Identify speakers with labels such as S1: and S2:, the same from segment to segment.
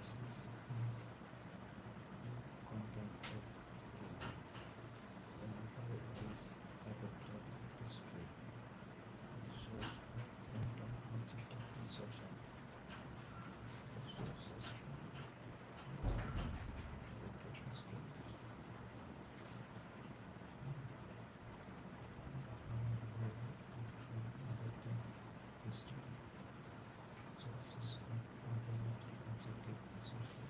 S1: sources is content of the example is adopted history source random objective insertion sources adopted history adopted history sources random objective insertion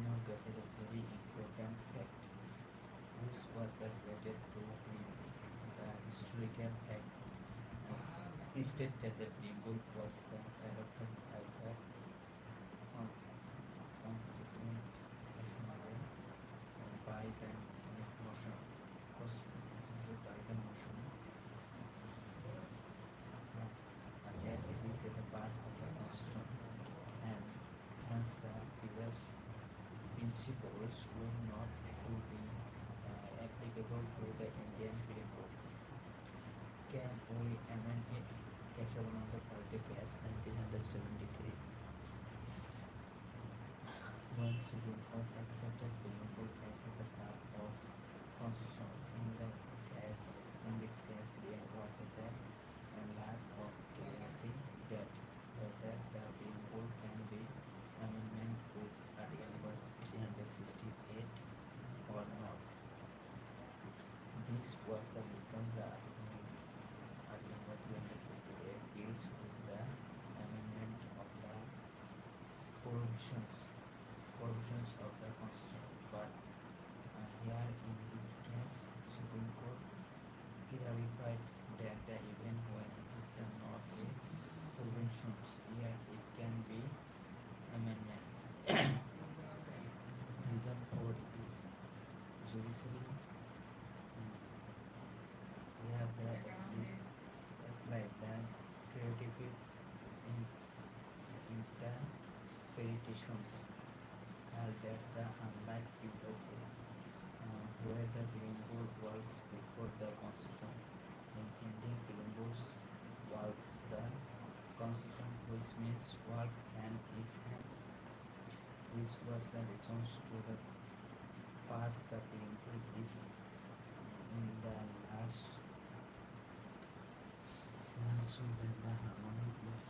S2: now get a very important fact, which was related to the historical fact. Instead that the preamble was the adopted by the constituent assembly by the motion was assembly by the motion and that it is a part of the constitution, and hence the previous principles will not to be applicable to the Indian people. Can we amend it? Keshavananda Karthikeyan, 1973. When Supreme Court accepted Pilgrim as a part of Constitution, in this case, there was a lack of clarity that whether the Pilgrim can be amendment with Article number 368 or not. This was the because the Article number 368 deals with the amendment of the provisions provisions of the Constitution. But here in this case, Supreme Court clarified that the even when it is the not a provisions, yet it can be amendment. Reason for it is judiciary. We have the applied the creative interpretations are that the unlike previously where the preamble was before the constitution, in Indian preambles was the constitution, which means work and is hand. This was the response to the past the preamble is in the last when the harmony is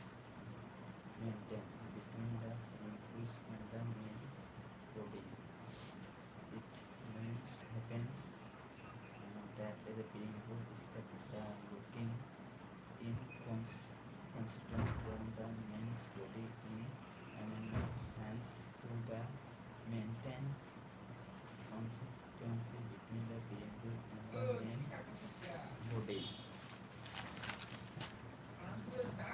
S2: maintained between the preambles and the main body. It means happens that the preamble is the looking in consistent from the main body in amendment, hence to the maintain consistency between the preamble and the main body.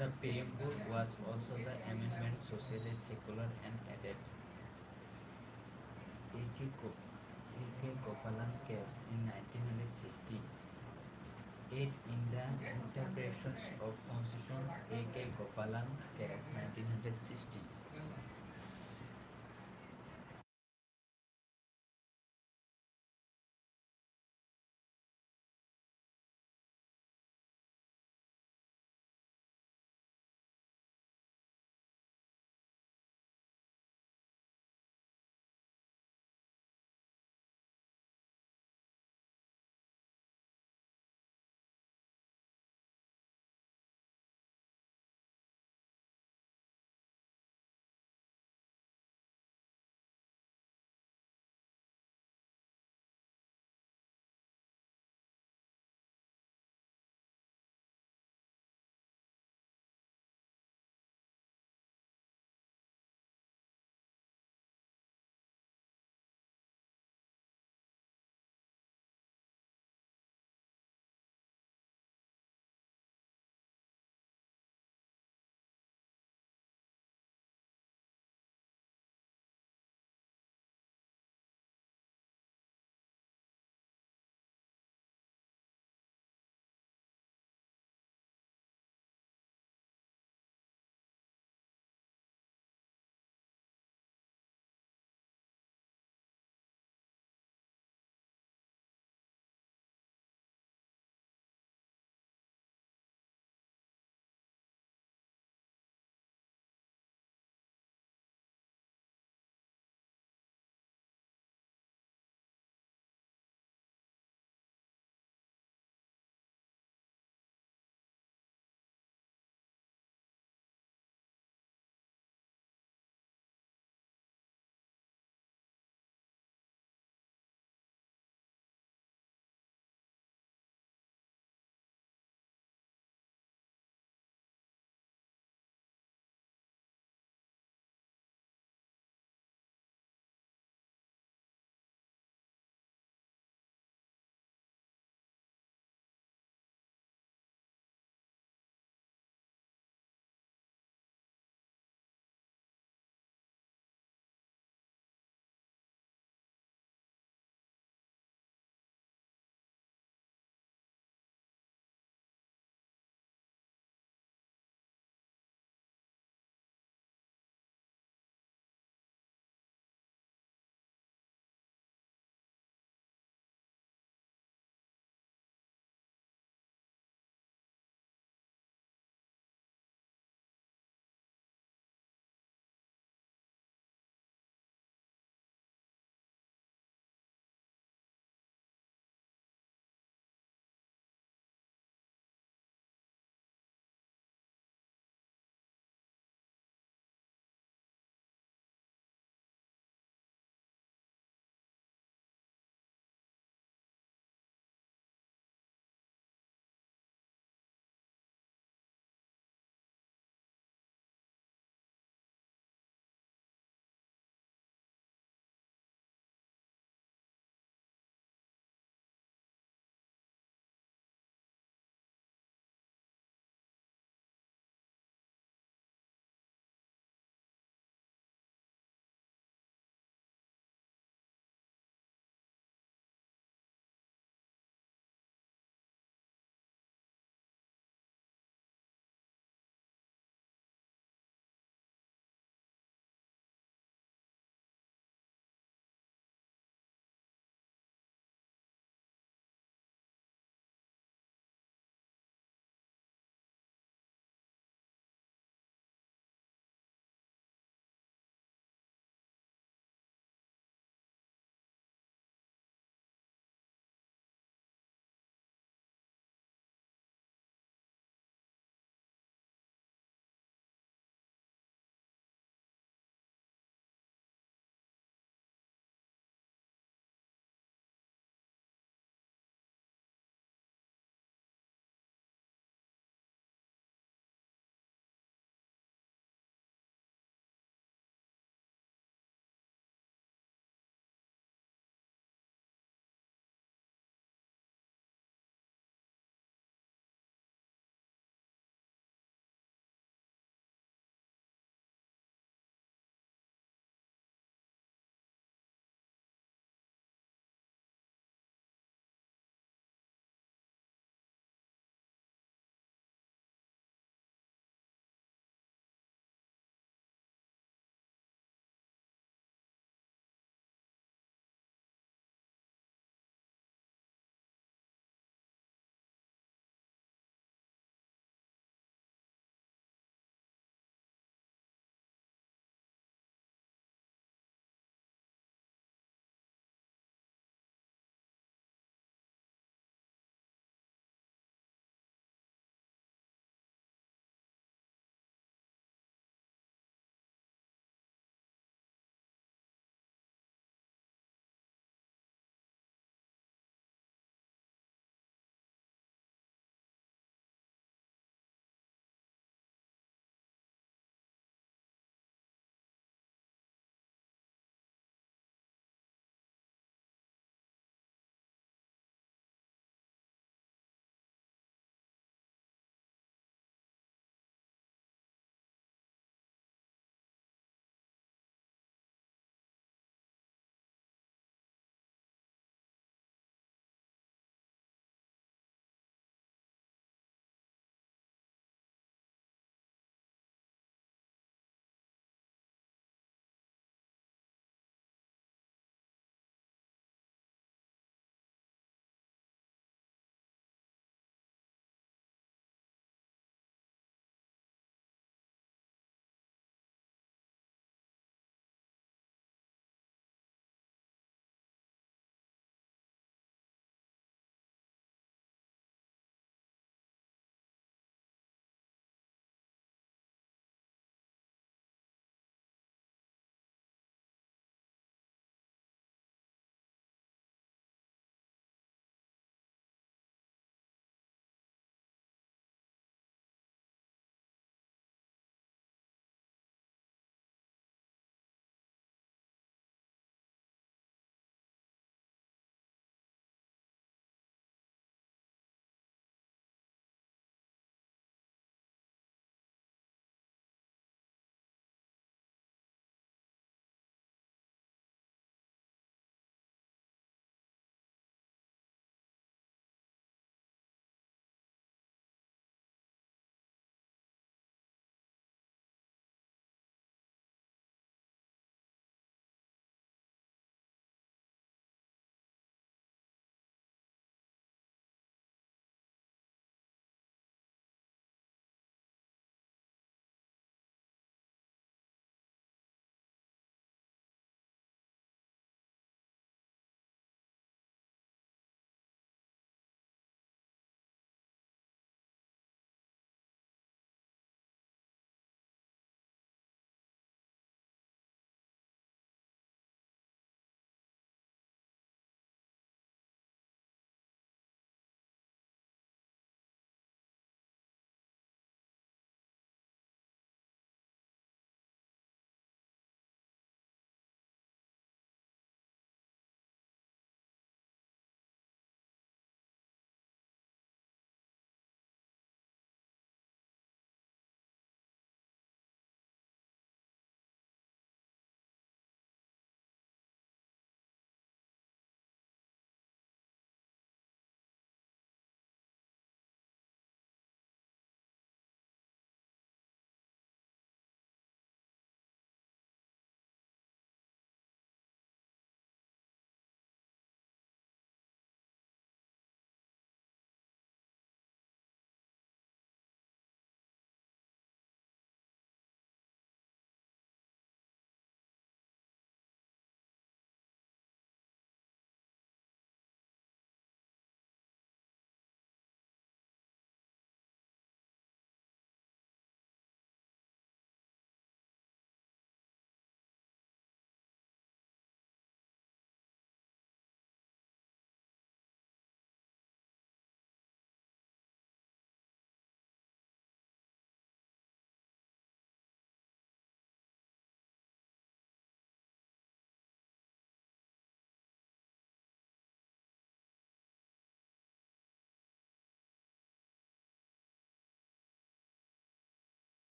S2: The preamble was also the amendment socially secular and added A.K. Gopalan case in 1960. Aid in the interpretations of Constitution, A.K. Gopalan case 1960.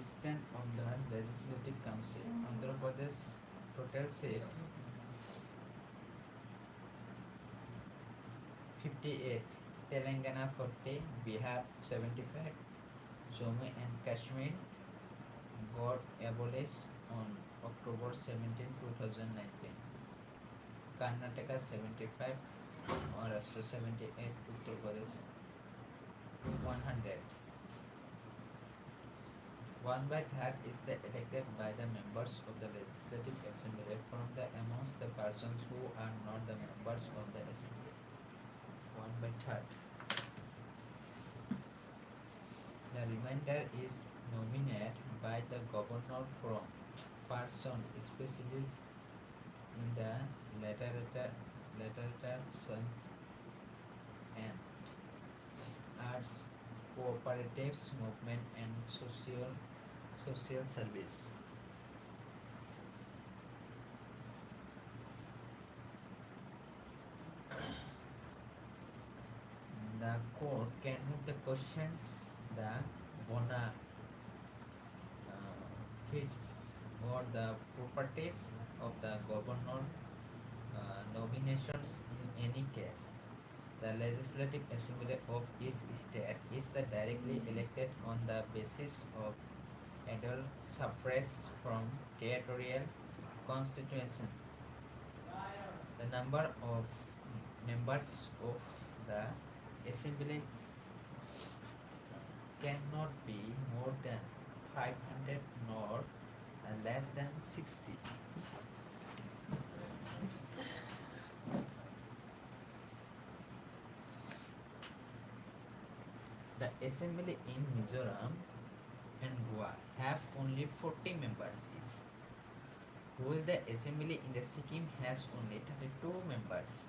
S2: Stand of the Legislative Council. Andhra Pradesh total seat 58, Telangana 40, Bihar 75, Jammu and Kashmir got abolished on October 17, 2019. Karnataka 75, Maharashtra 78, Uttar Pradesh 100. One by third is the elected by the members of the Legislative Assembly from the amongst the persons who are not the members of the Assembly. One by third. The remainder is nominated by the governor from person specialists in the literature, science, and arts, cooperatives movement, and social service. The court can move the questions the bona fits or the properties of the governor nominations in any case. The Legislative Assembly of each state is the directly elected on the basis of either suffrage from territorial constitution. The number of members of the assembly cannot be more than 500 nor less than 60. The assembly in Mizoram and Goa have only 40 members each, while the assembly in the Sikkim has only 32 members.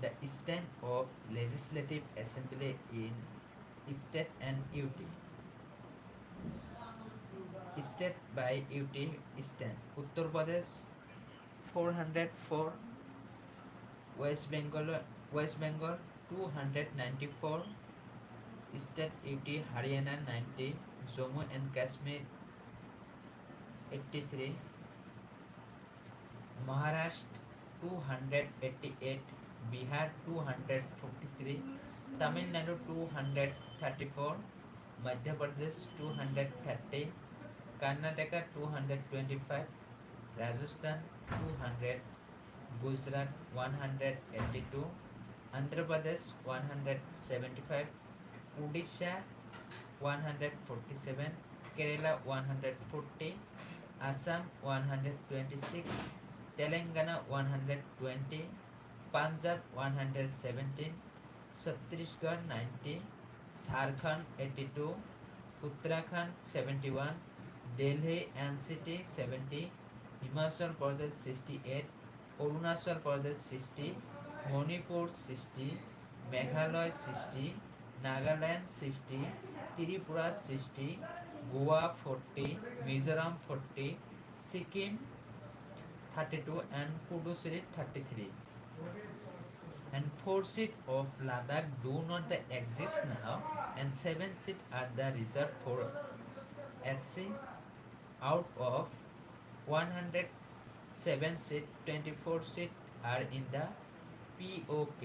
S2: The stand of Legislative Assembly in State and UT. State by UT stand Uttar Pradesh 404, West Bengal 294, State UT Haryana 90, Jammu and Kashmir 83, Maharashtra 288, Bihar 243, Tamil Nadu 234, Madhya Pradesh 230, Karnataka 225, Rajasthan 200, Gujarat 182, Andhra Pradesh 175, Odisha 147, Kerala 140, Assam 126, Telangana 120, Punjab 117, Chhattisgarh 90, Jharkhand 82, Uttarakhand 71, Delhi NCT 70, Himachal Pradesh 68, Arunachal Pradesh 60, Manipur 60, Meghalaya 60, Nagaland 60, Tripura 60, Goa 40, Mizoram 40, Sikkim 32 and Puducherry 33. And 4 seats of Ladakh do not exist now, and 7 seats are the reserved for SC. Out of 107 seats, 24 seats are in the POK.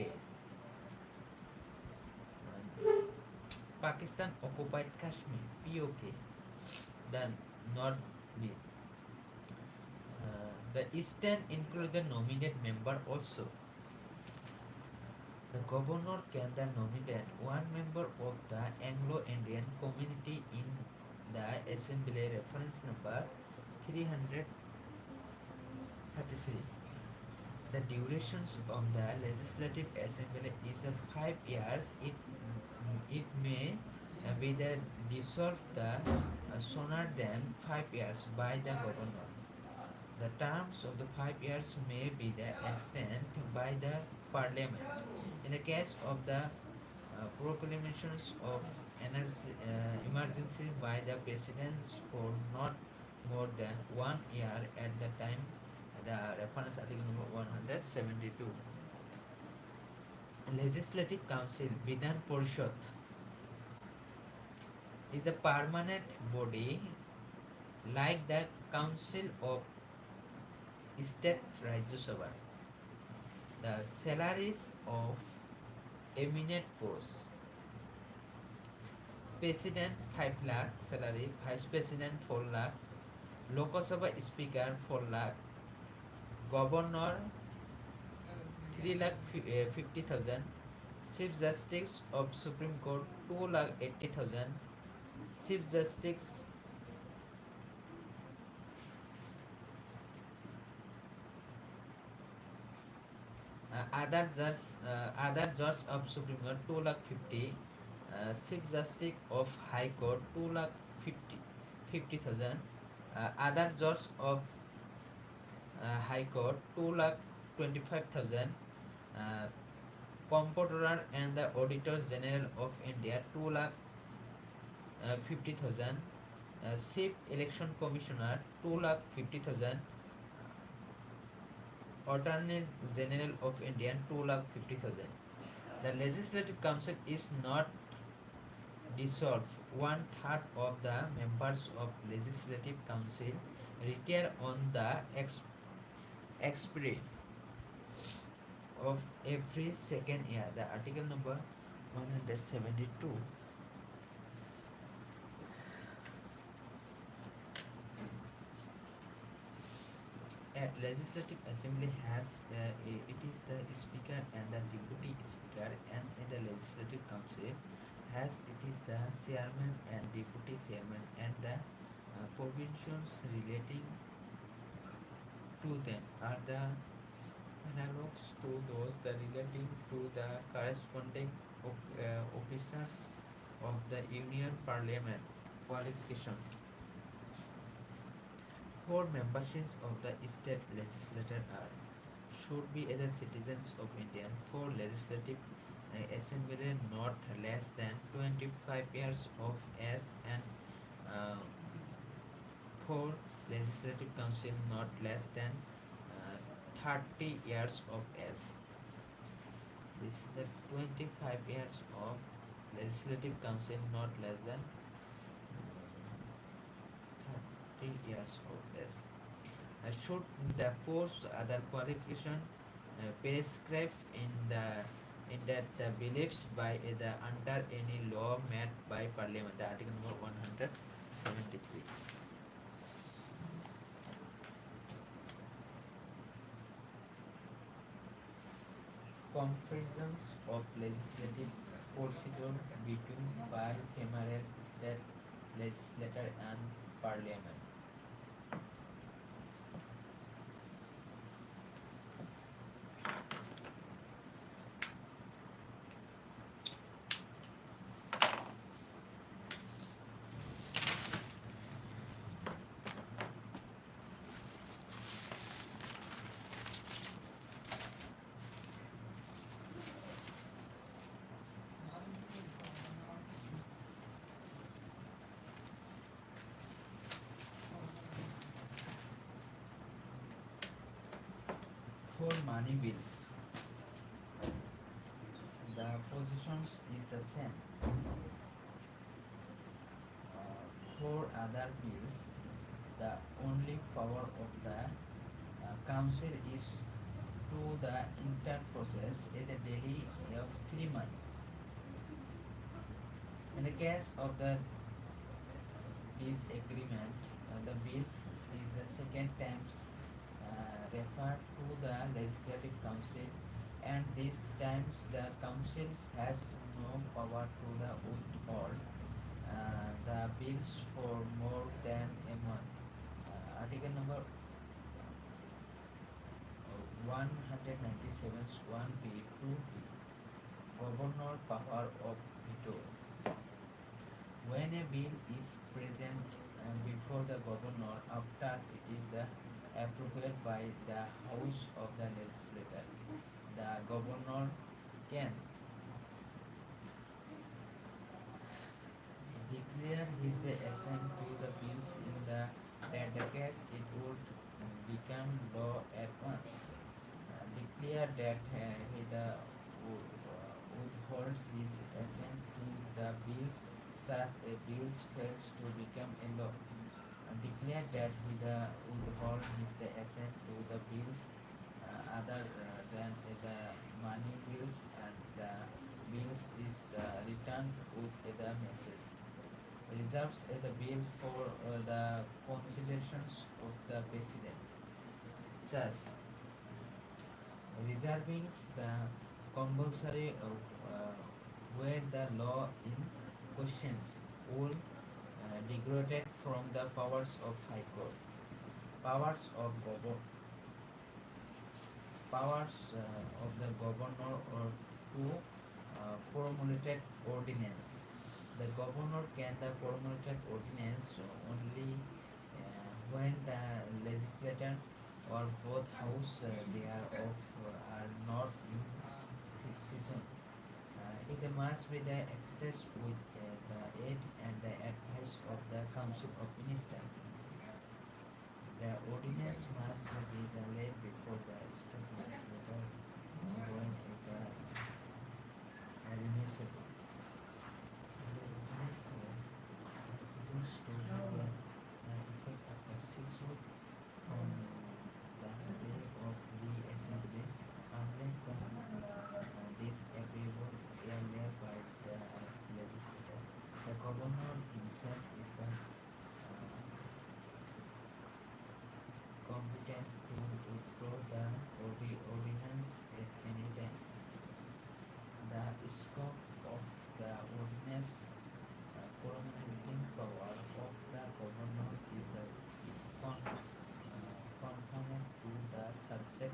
S2: Pakistan occupied Kashmir, POK. The North B. The Eastern include the nominated member also. The governor can then nominate one member of the Anglo-Indian community in the assembly, reference number 333. The durations of the legislative assembly is the 5 years. It may be the dissolved sooner than 5 years by the governor. The terms of the 5 years may be the extended by the parliament. In the case of the proclamations of emergency by the presidents for not more than 1 year at the time, the reference article number 172. Legislative Council, Bidhan Parishad. is a permanent body like the Council of State Rajya Sabha. The salaries of eminent posts: President 5 lakh salary, Vice President 4 lakh, Lok Sabha Speaker 4 lakh, Governor 3 lakh 50,000, Chief Justice of Supreme Court 2 lakh 80,000, Chief Justice other judge of Supreme Court 2 lakh 50, Chief Justice of High Court 2 lakh 50,000, other judge of High Court 2 lakh 25,000, uh, Comptroller and the Auditor General of India 2 lakh 50,000, Chief Election Commissioner 2 lakh 50,000, Attorney General of India 2 lakh 50,000. The Legislative Council is not dissolved. One third of the members of Legislative Council retire on the expiry of every second year. The article number 172. At Legislative Assembly it is the Speaker and the Deputy Speaker, and in the Legislative Council has it is the Chairman and Deputy Chairman, and the provisions relating to them are the analogues to those that relating to the corresponding officers of the Union Parliament. Qualification: for memberships of the state legislature are should be either citizens of India. For legislative assembly not less than 25 years of age, and uh, for legislative council not less than 30 years of age. This is the 25 years of legislative council not less than 30 years of age. Should the post other qualification prescribed in that the beliefs by the under any law made by Parliament. The article number 173. Comparisons of legislative procedure between bicameral state legislature and Parliament. For money bills, the positions is the same. For other bills, the only power of the council is to the inter process in a delay of 3 months. In the case of the disagreement, the bills is the second times referred to the legislative council, and these times the council has no power to the withhold the bills for more than a month. Article number 197 1b 2d. Governor power of veto. When a bill is present before the governor after it is the approved by the House of the Legislature, the governor can declare his the assent to the bills in the case it would become law at once. Declare that he withholds his assent to the bills such a bill fails to become a law. Declare that he withhold his the assent to the bills other than the money bills, and the bills is returned with the message. Reserves the bill for the considerations of the president. Thus, reserving the compulsory where the law in questions will degraded from the powers of High Court. Powers of of the governor or to promulgate ordinance. The governor can the promulgate ordinance only when the legislature or both house thereof are not in session. It must be the access with the aid and the advice of the Council of Ministers. The ordinance must be laid before the state legislature when it admissible. The ordinance decisions to effect of the statute from the day of the assembly unless the disagreeable earlier by the legislature. The governor himself is the competent to withdraw the ordinance at any time. The scope of the ordinance promulgating power of the governor is the confined to the subject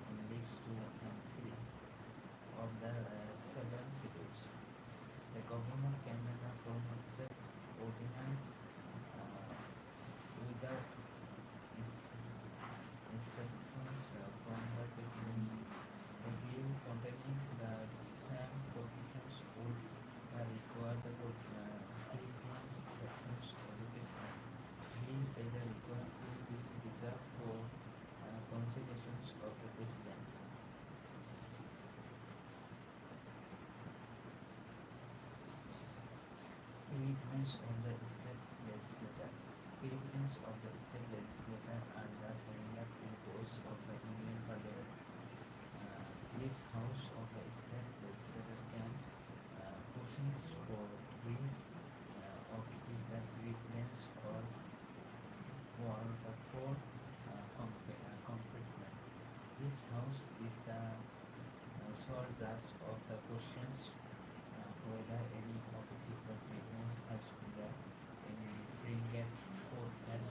S2: in list 2 and 3 of the 7 schedules. The governor can promulgate ordinance without instructions from the presidency. A bill containing the same provisions would require the previous sections of the president. Bill either required will be reserved for considerations of the president. Preference of the state legislature. Preference of the state legislature are the similar to those of the Union Parliament. Each house of the state legislature can pushing for bills of it is the preference or for the four compartment. This house is the sole judge of the questions whether any of it is the preference has been the infringed court has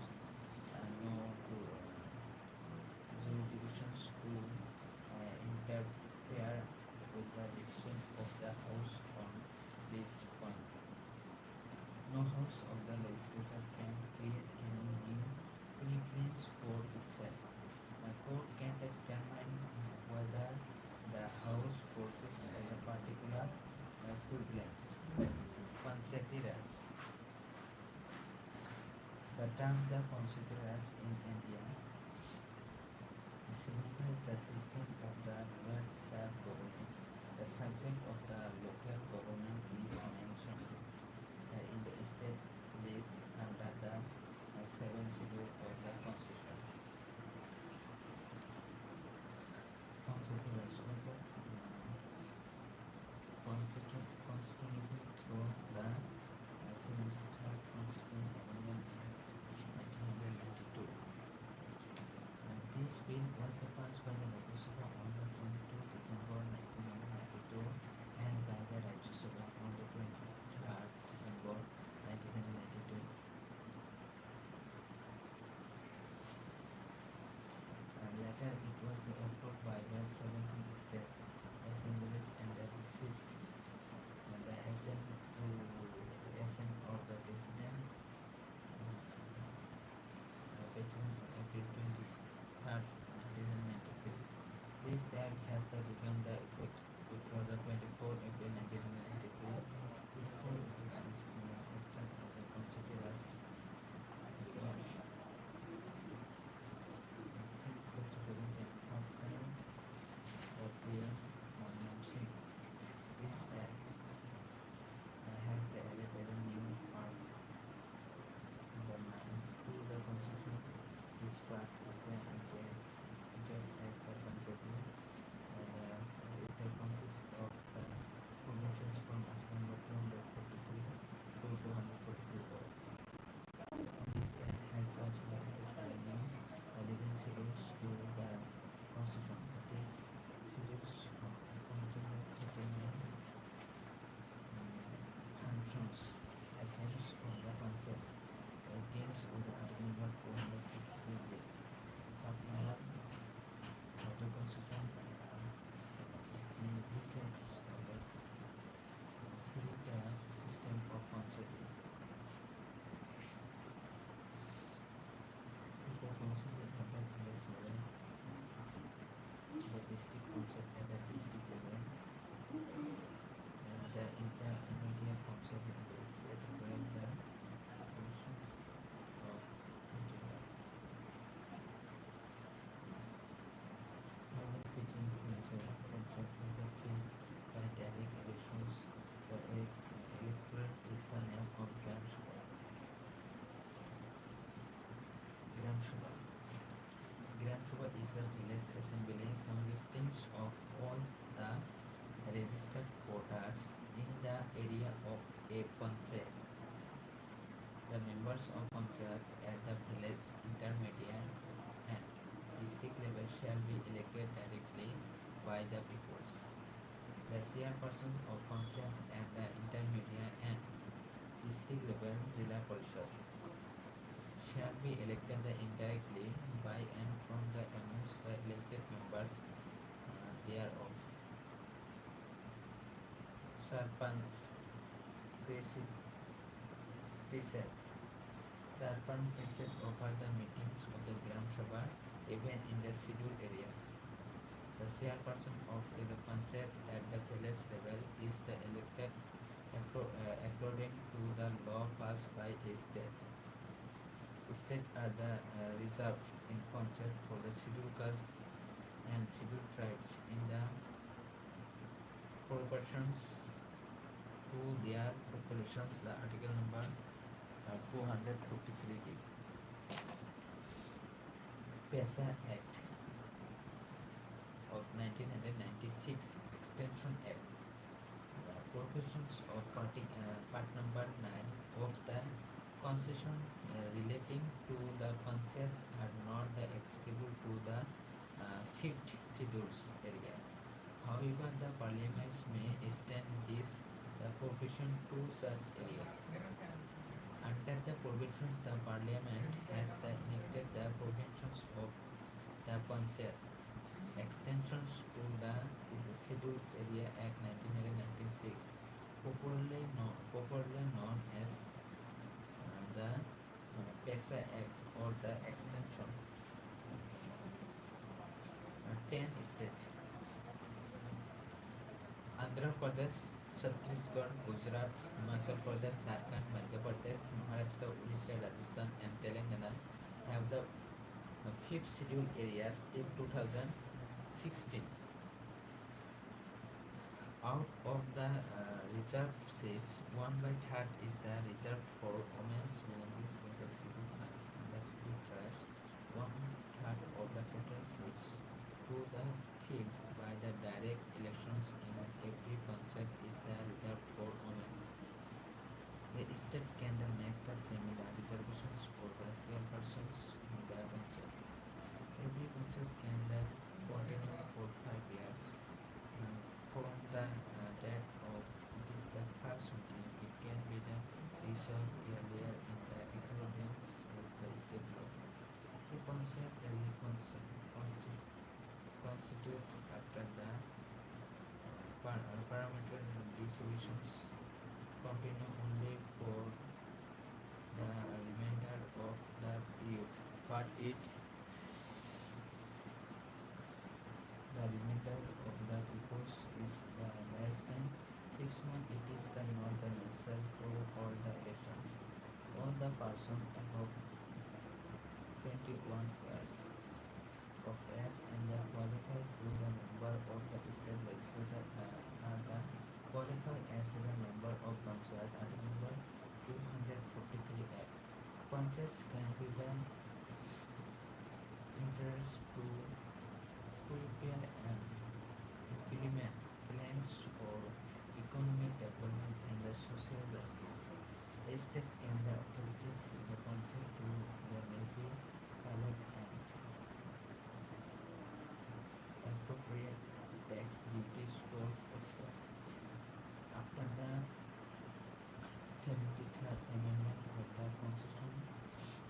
S2: no to jurisdictions to interfere with the decision of the house on this point. No house of the legislature can create any new preference for itself. A court can determine whether the house possesses a particular privilege. Consideras. The term the consideras in India signifies the system of the rural self-government. The subject of the local government is mentioned in the state list under the 7th schedule of the Constitution. Consideras also constitution through the 73rd Constitution Amendment in 1992. This bill was passed by the Lok Sabha on the 22 December 1992 and by the Rajya Sabha on the 23rd December 1992. Later it was approved by the 17 state assemblies and the received the assent of the president on April 23rd, 1993. This act has become the effect before the 24 April 1993 before it is action of the constituency. Since the 2001st time appear on sheets, this act has added a new district concept at the district level, and the intermediate concept at the state where the provisions of interior. While the city council concept is the field by direct elections, the electorate is the name of Gram Sabha. Gram Sabha. Gram Sabha is a village assembly consisting of all the registered voters in the area of a panchayat. The members of panchayat at the village, intermediate and district level shall be elected directly by the peoples. The chairperson of panchayat at the intermediate and district level, Zilla Parishad, shall be elected indirectly by and from the amongst the elected members thereof. Sarpanch Preset. Sarpanch Preset over the meetings of the Gram Sabha even in the scheduled areas. The chairperson of the panchayat at the village level is the elected according to the law passed by a state. States are the reserved in concept for the scheduled castes and scheduled tribes in the proportions to their populations. The article number 253 gives. PESA Act of 1996 Extension Act. The provisions of part number 9 of the Constitution relating to the panchayats are not applicable to the 5th scheduled area. However, the parliaments may extend this provision to such area. Under the provisions, the parliament has enacted the provisions of the panchayat extensions to the scheduled area Act 1996, popularly known as the PESA Act or the extension. 10 states: Andhra Pradesh, Chhattisgarh, Gujarat, Himachal Pradesh, Jharkhand, Madhya Pradesh, Maharashtra, Odisha, Rajasthan, and Telangana have the 5th scheduled areas till 2016. Out of the reserved seats, 1/3 is the reserved for women's scheduled castes and the scheduled tribes. 1/3 of the total seats to the field by the direct elections in every panchayat is the reserved for women. The state can then make the similar reservations for the chairpersons in the panchayat. Every panchayat can then continue for 5 years. From the date of it is the first meeting, it can be the resolved earlier in the accordance with the state law. The panchayat constitute after the parameter distributions continue only for the remainder of the period. Part 8. The remainder of the peoples is less than 6 months. It is the not the necessary to hold the elections. All the persons above 21 years of age and the qualified to the member of the state legislature are the qualified as a member of panchayat. Article number 243 Act. Panchayats can be the interest to prepare and implement plans for economic development and the social justice. A state can the authorities in the panchayat to the levy, collect and appropriate tax, duties, tolls, etc. After the 73rd Amendment of the Constitution,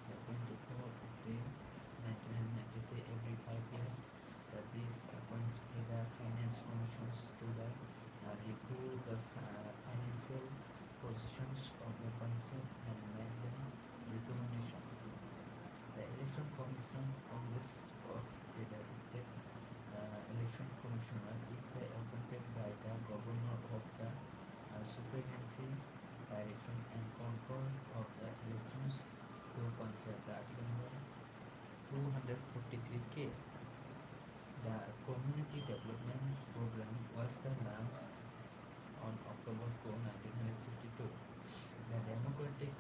S2: the 24th April 1993, every 5 years, that these appoint either finance commissions to the review the financial positions of the panchayat and make the recommendation. The election commission consists of the state election commission 53K. The Community Development Program was the launched on October 2, 1952. The Democratic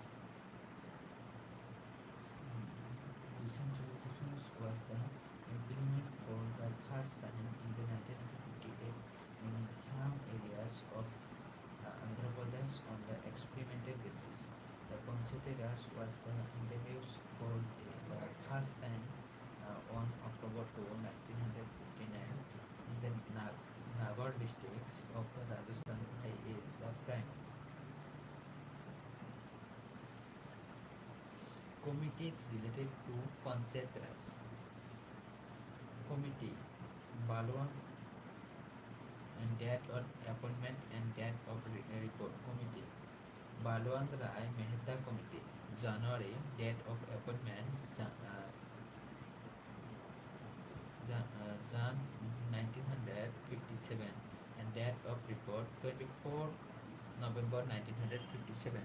S2: decentralization was the implement for the first time in the 1958 in some areas of Andhra Pradesh on the experimental basis. The Panchayati Raj was the introduced for the first time on October 2, 1959 in the Nagaur districts of the Rajasthan by the prime. Committees related to Panchayat Raj. Committee Balwan and date of appointment and date of report. Committee Balwant Rai Mehta Committee. January, date of appointment Jan 1957 and date of report 24 November 1957.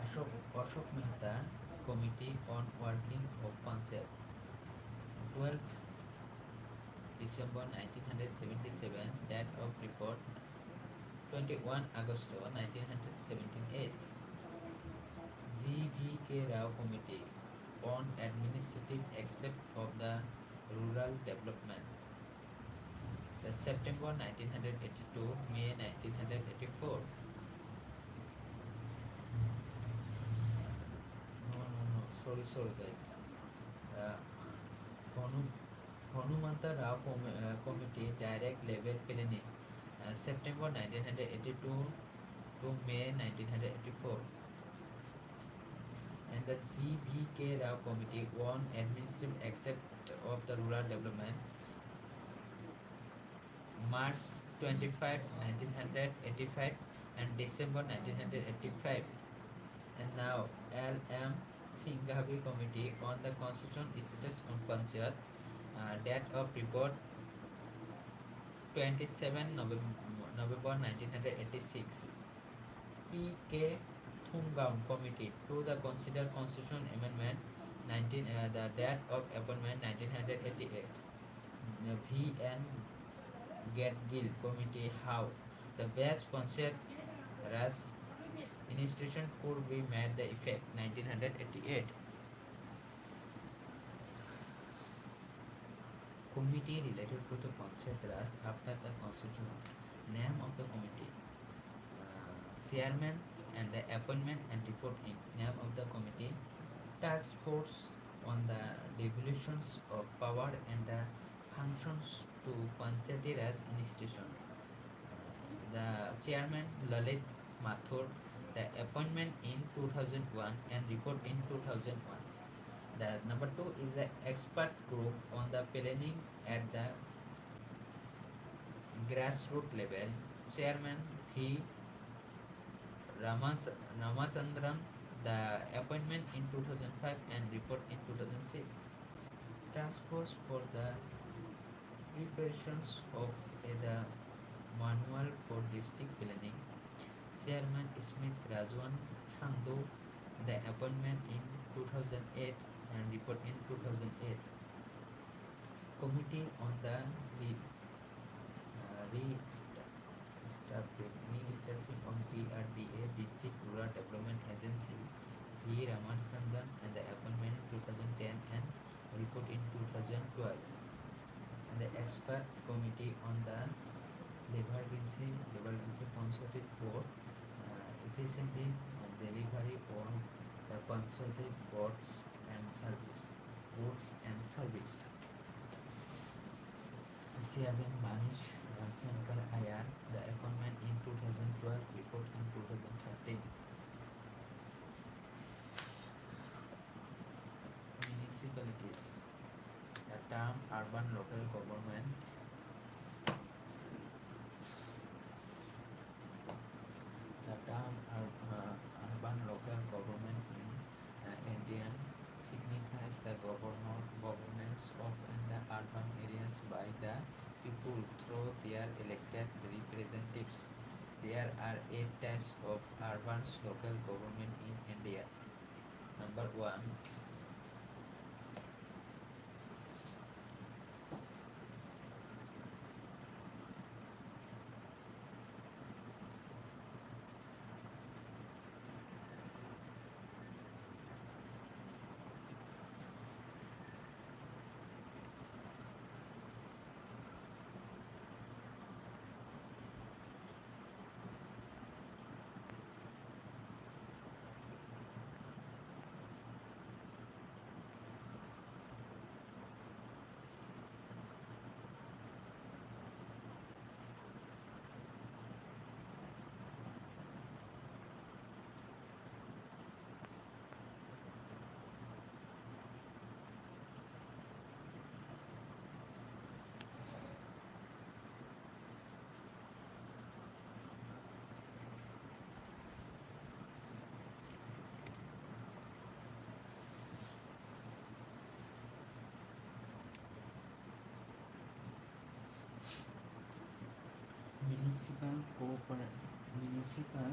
S2: Ashok Mehta Committee on Working of Panchayat 12 December 1977, date of report 21 August 1978. G.V.K. Rao Committee on Administrative Aspect of the Rural Development. The September 1982, May 1984. No, sorry guys. Hanumanta Rao Committee Direct Level Planning. September 1982 to May 1984. And the G.V.K. Rao Committee on Administrative Aspect of the Rural Development, March 25, 1985 and December 1985. And now L.M. Singhavi Committee on the Constitution Status on Panchayat, date of report 27 November 1986. P.K. Thungaun Committee to the Consider Constitution Amendment the date of appointment 1988. V.N. Gadgil Committee how the best Panchayat Raj institution could be made the effect 1988. Committee related to the Panchayat Raj after the constitution. Name of the committee, chairman and the appointment and report in. Name of the committee, task force on the devolutions of power and the functions to Panchayati Raj institution. The chairman Lalit Mathur, the appointment in 2001 and report in 2001. The number 2 is the expert group on the planning at the grassroots level. Chairman V. Ramachandran, the appointment in 2005 and report in 2006. Task force for the preparations of the manual for district planning. Chairman Smith Rajwan Sandhu, the appointment in 2008 and report in 2008. Committee on the reestablishing on PRDA District Rural Development Agency V. Ramachandran and the appointment in 2010 and report in 2012. And the expert committee on the Leveraging Panchayat Board efficiently delivery on the Panchayat boards and service. Chairman Manish Shankar Ayar, the appointment in 2012, report in 2013. Municipalities. The term urban local government urban local government in Indian signifies the governance of the urban areas by the people through their elected representatives. There are 8 types of urban local government in India. Number 1, municipal municipal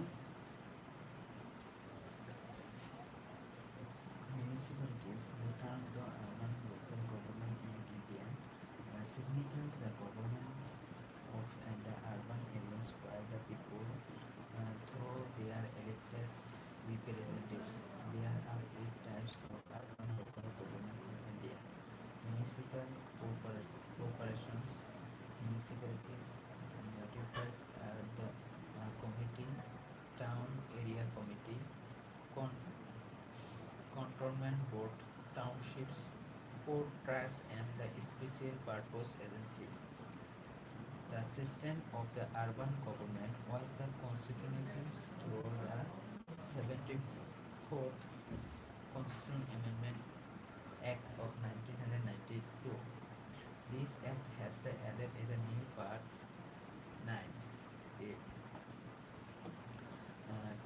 S2: municipalities, the term the urban local government in India signifies the governance of the urban areas by the people through their elected representatives. There are eight types of urban local government in India: municipal corporations, municipalities notified the committee, town area committee, con- cantonment board, townships, port trust, and the special purpose agency. The system of the urban government was the constitution through the 74th Constitution Amendment Act of 1992. This act has the added as a new part 9A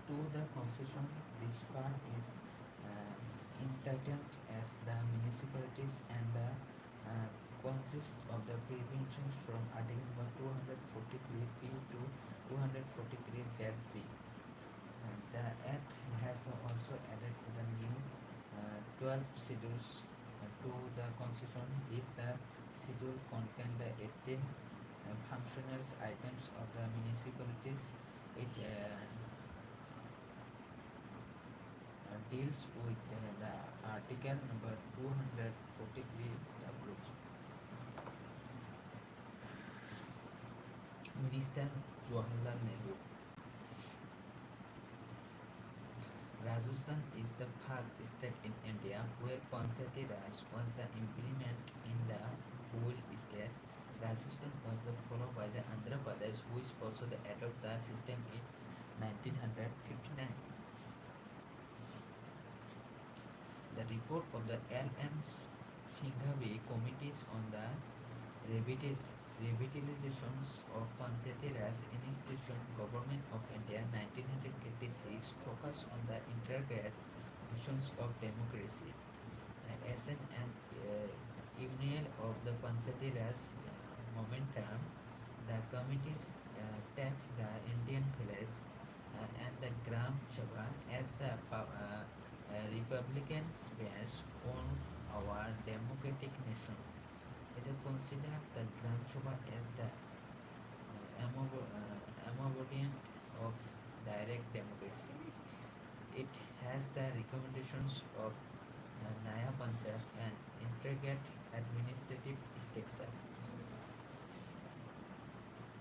S2: to the Constitution. This part is entitled as the municipalities and the consists of the preventions from Article number 243P to 243ZG. The Act has also added the new 12 schedules to the Constitution. These the schedule contain the 18 functional items of the municipalities. It deals with the article number 243W. Minister Jawaharlal Nehru. Rajasthan is the first state in India where Panchayati Raj was the implement in the whole state. Rajasthan was followed by the Andhra Pradesh, which also adopted the system in 1959. The report of the L.M. Singhavi committees on the revitalizations of Panchayati Raj institution government of India 1986 focus on the integrated missions of democracy. Essence and union of the Panchayati Raj momentum, the committees tax the Indian village and the Gram Sabha as the Republicans based on our democratic nation. It considered the Gram Sabha as the embodiment of direct democracy. It has the recommendations of Naya Panchayat and intricate administrative structure.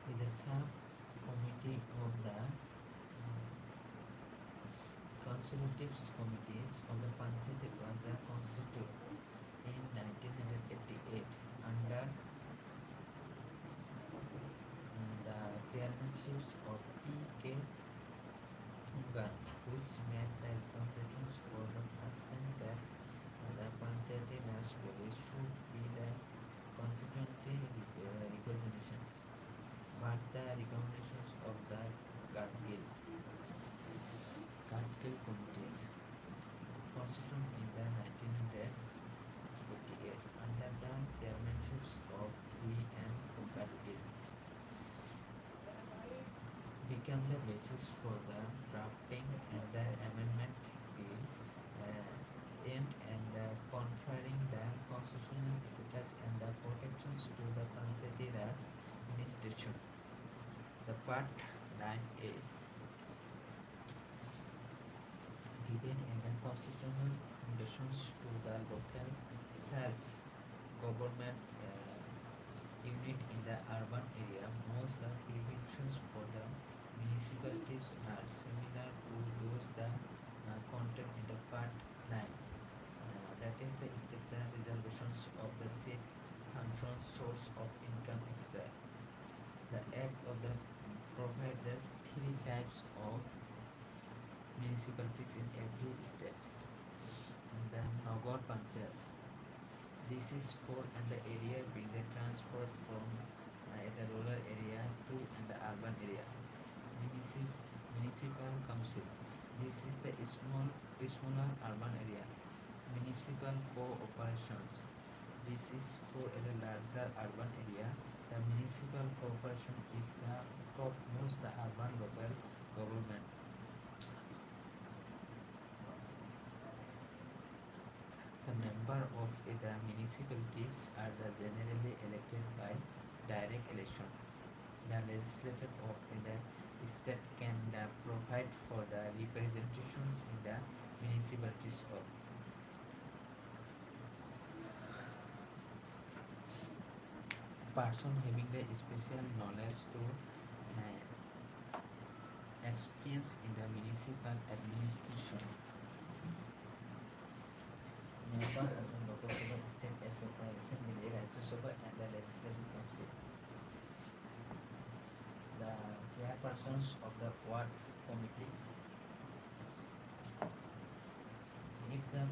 S2: With the sub-committee of the consultative committees of the Panchayat was constituted in 1988 under the chairmanships of P.K. Tungan, which made the recommendations for the president that the Panchayat Raj body should be the constituency representation, but the recommendations of the Gadgil committees constitution in the 1988 under the chairmanships of B.N. Gadgil became the basis for the drafting and the amendment bill aimed at conferring the constitutional status and the protections to the Panchayati Raj institution. The Part 9A given in the constitutional foundations to the local self-government unit in the urban area. Most the provisions for the municipalities are similar to those that contained in the Part 9. That is the structure reservations of the seat function source of income extra. The Act of the provides three types of municipalities in every state. And the Nagar Panchayat. This is for and the area being the transport from the rural area to and the urban area. Municipal Council. This is the smaller urban area. Municipal Cooperations. This is for the larger urban area. The Municipal corporation is the topmost the urban local government. The member of the municipalities are the generally elected by direct election. The legislature of the state can provide for the representations in the municipalities of person having the special knowledge to experience in the municipal administration. Member of the Lok Sabha, State Assembly, Rajya Sabha and the Legislative Council. The chairpersons of the ward committees. If the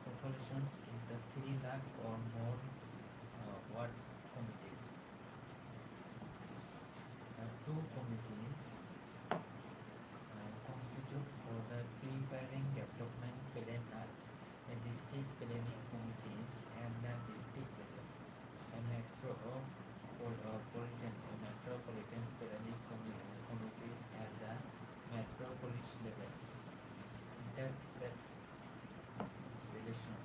S2: populations is the 3 lakh or more, ward committees. Two committees constitute for the preparing development plan are a district planning committees and the district level, a metropolitan planning committees at the metropolis level. Interstate relation.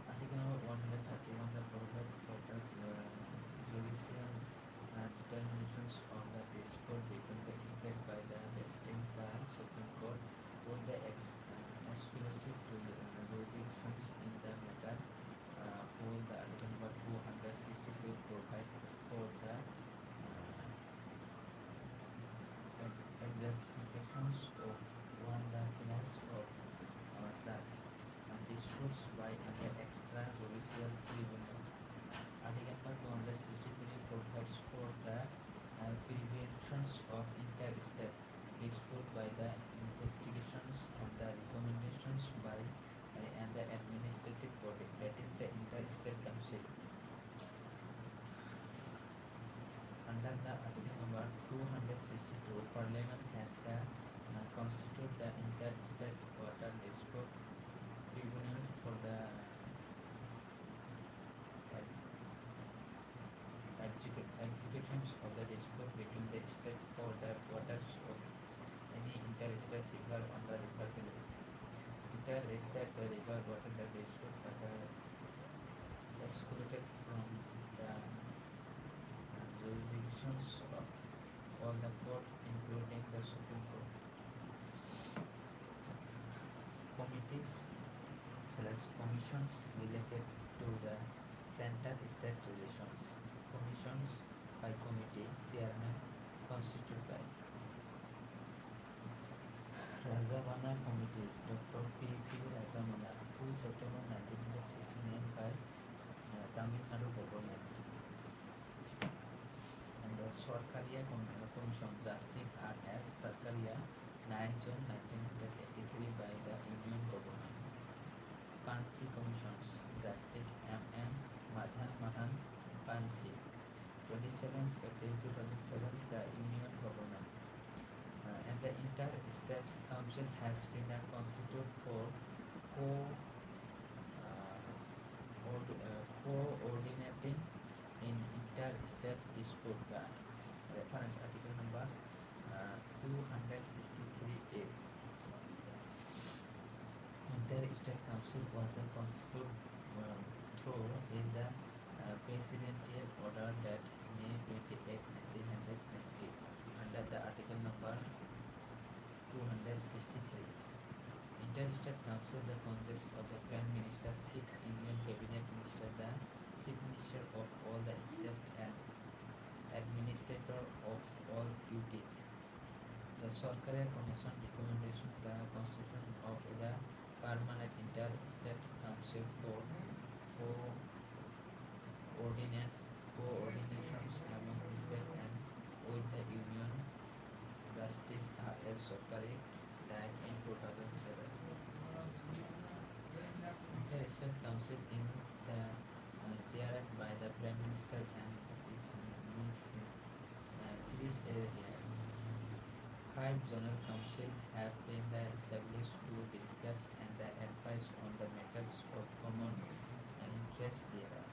S2: Article number 131, the provide for the judicial determinations of the dispute between the state by the vesting the Supreme Court with the exclusive to the jurisdictions in the matter. Whole the article number 262 provide for the justifications of one the class of such disputes by an extra judicial tribunal. Article 263 provides for the preventions of interstate dispute by the investigations and the recommendations by and the administrative body, that is the interstate council. Under the article number 262, Parliament has the constitute the interstate water dispute tribunal for the executions of the dispute between the state for the waters of any interstate river on the river below. Interstate river water the dispute are the excluded from the jurisdictions of all the court, including the Supreme Court. Commissions related to the center-state relations. Commissions by committee chairman constituted by Rajamana committees. Dr. P. Rajamana, 2 September 1969 by Tamil Nadu government. And the Sarkaria Commission, Justice R.S. Sarkaria, 9 June 1983 by the Union government. Panchi Commissions, Justice M.M. Mahan Panchi, 27th April 2007, the Union government. And the Inter-State Council has been constituted for coordinating in inter-state dispute. Reference article number 263A. Inter-State Council was the constituted through in the presidential order that May 28, 1990 under the article number 263. Inter-State Council the consists of the Prime Minister, 6 Union Cabinet Minister, the Chief Minister of all the state and Administrator of all duties. The Sarkaria Commission recommendation the constitution of the Permanent Inter-State Council for coordinations among state and with the Union. Justice R.S. Sarkari died in 2007. Inter-State Council is the chaired by the Prime Minister and it meets 5 zonal council have been established to discuss and advise on the matters of common interest thereof.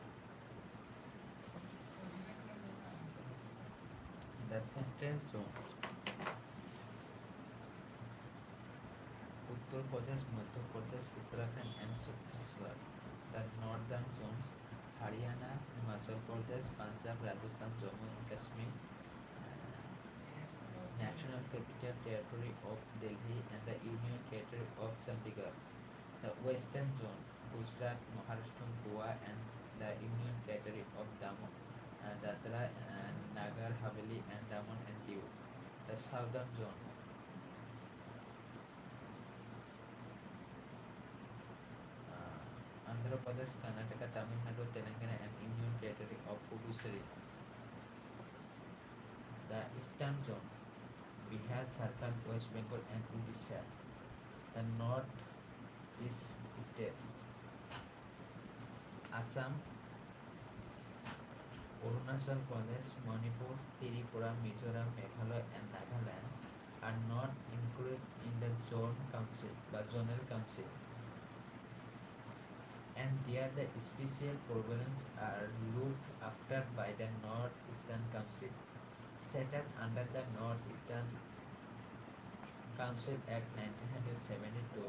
S2: The central zone. Uttar Pradesh, Madhya Pradesh, Uttarakhand and Chhattisgarh. The northern zones Haryana, Himachal Pradesh, Punjab, Rajasthan, Jammu and Kashmir, National Capital Territory of Delhi and the Union Territory of Chandigarh. The western zone Gujarat, Maharashtra, Goa and the Union Territory of Dadra and Nagar Haveli and Daman and Diu. The southern zone Andhra Pradesh, Karnataka, Tamil Nadu, Telangana and Union Territory of Puducherry. The eastern zone Bihar, Jharkhand, West Bengal and Odisha. The north east state Assam, Arunachal Pradesh, Manipur, Tripura, Mizoram, Meghalaya and Nagaland are not included in the zonal council, and there the special provinces are looked after by the Northeastern Council, set up under the Northeastern Council Act 1972.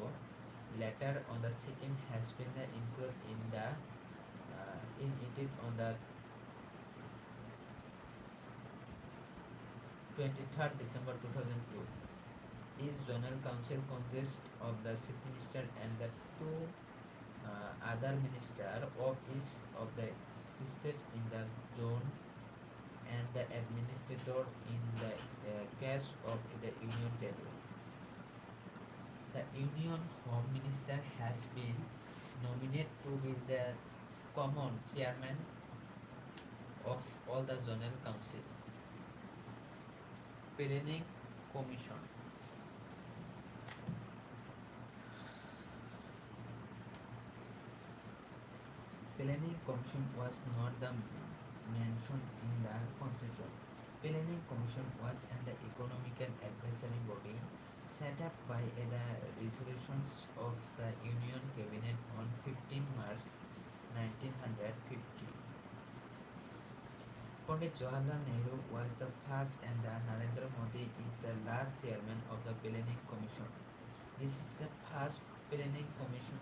S2: Later on, the Sikkim has been included in it on the 23rd December 2002. Each zonal council consists of the chief minister and the two other minister of each of the state in the zone and the administrator in the case of the union territory. The union home minister has been nominated to be the common chairman of all the zonal council. Planning Commission. Planning Commission was not the mentioned in the constitution. Planning Commission was an economical advisory body set up by the resolutions of the Union Cabinet on 15 March 1950. Pandit Jawaharlal Nehru was the first and Narendra Modi is the last chairman of the Planning Commission. This is the first Planning Commission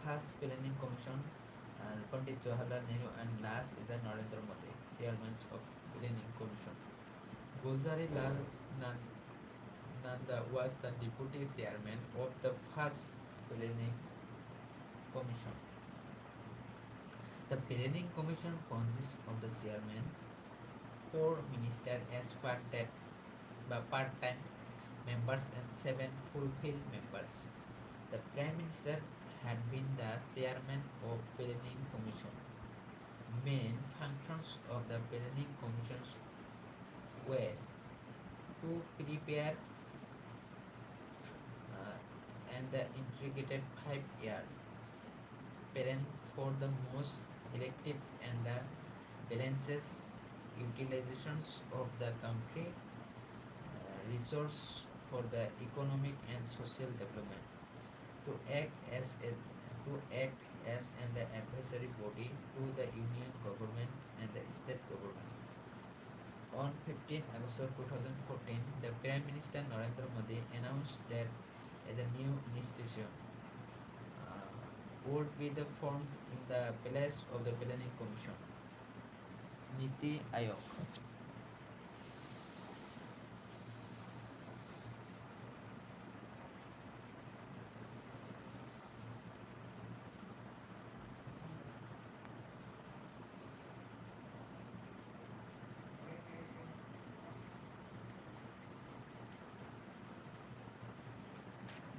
S2: first Planning Commission Pandit Jawaharlal Nehru and last is the Narendra Modi, chairman of Planning Commission. Gulzari Lal Nanda was the deputy chairman of the first Planning Commission. The Planning Commission consists of the chairman, 4 ministers as part-time members and 7 full-filled members. The Prime Minister had been the chairman of Planning Commission. Main functions of the Planning Commissions were to prepare and the integrated 5-year plan for the most elective and the balances utilizations of the country's resource for the economic and social development, to act as an advisory body to the union government and the state government. On 15 August 2014, the Prime Minister Narendra Modi announced that the new institution would be formed in the place of the Planning Commission. Niti Aayog.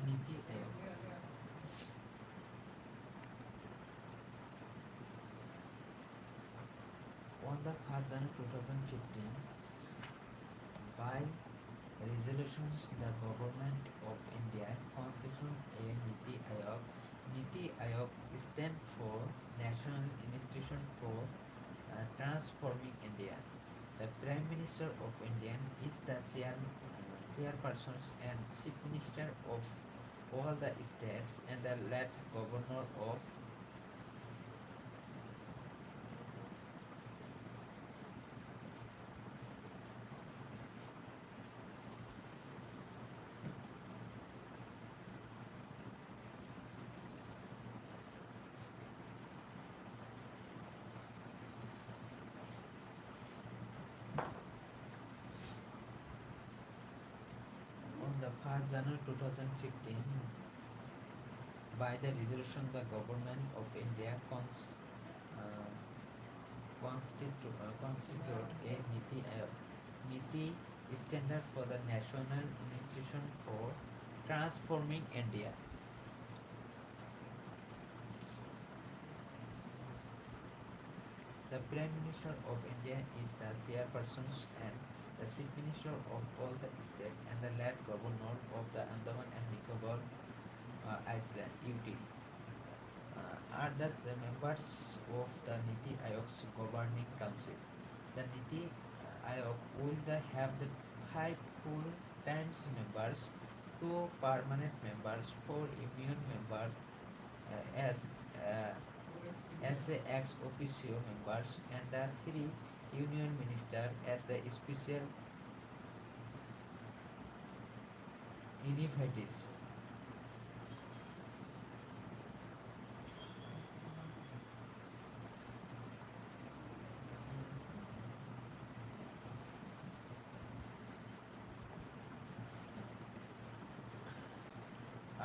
S2: Niti Aayog. On the 1st January 2015, by resolutions, the Government of India constituted a Niti Aayog. Niti Aayog stands for National Institution for Transforming India. The Prime Minister of India is the chairperson and chief minister of all the states and the late governor of 1st January 2015, by the resolution, the Government of India uh, constitute a Niti standard for the National Institution for Transforming India. The Prime Minister of India is the chairperson and the Chief Minister of all the states and the late Governor of the Andaman and Nicobar Island (UT) are the members of the Niti Ayog's governing council. The Niti Ayog will have the five full-time members, two permanent members, four union members as a ex officio members, and the three union minister as the special invitees.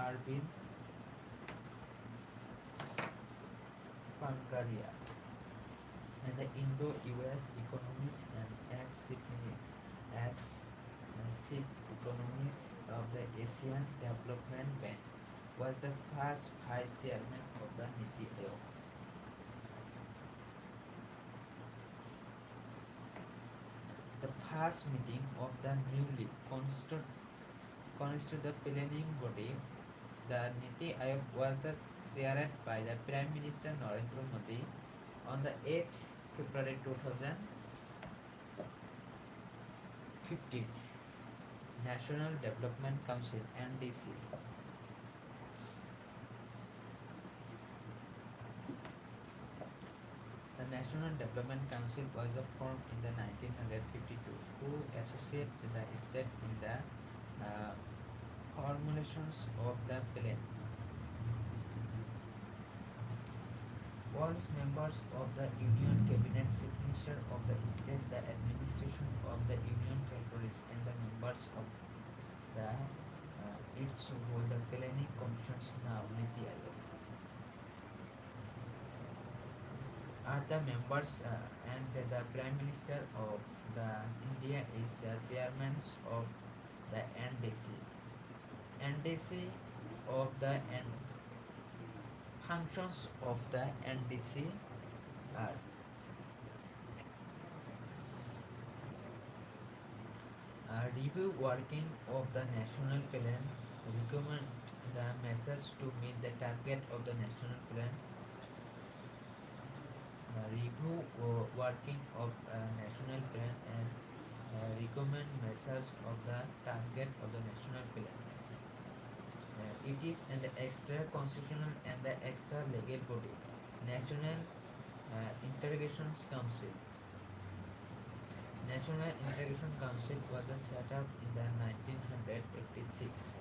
S2: Arvind Pankaria and the Indo-US economist and ex-chief economist of the Asian Development Bank, was the first vice chairman of the Niti Ayog. The first meeting of the newly constituted the planning body, the Niti Ayog, was chaired by the Prime Minister Narendra Modi on the 8th February 2015. National Development Council (NDC). The National Development Council was formed in the 1952 to associate the state in the formulations of the plan. All members of the Union Cabinet, Chief Minister of the state, the administration of the Union territories, and the members of the its hold the planning commissions now Niti Ayog are the members, and the Prime Minister of the India is the chairman of the NDC. NDC of the functions of the NDC are review working of the national plan, recommend the measures to meet the target of the national plan, review working of national plan, and recommend measures of the target of the national plan. It is an extra constitutional and the extra legal body. National Integrations Council. National Integration Council was set up in the 1986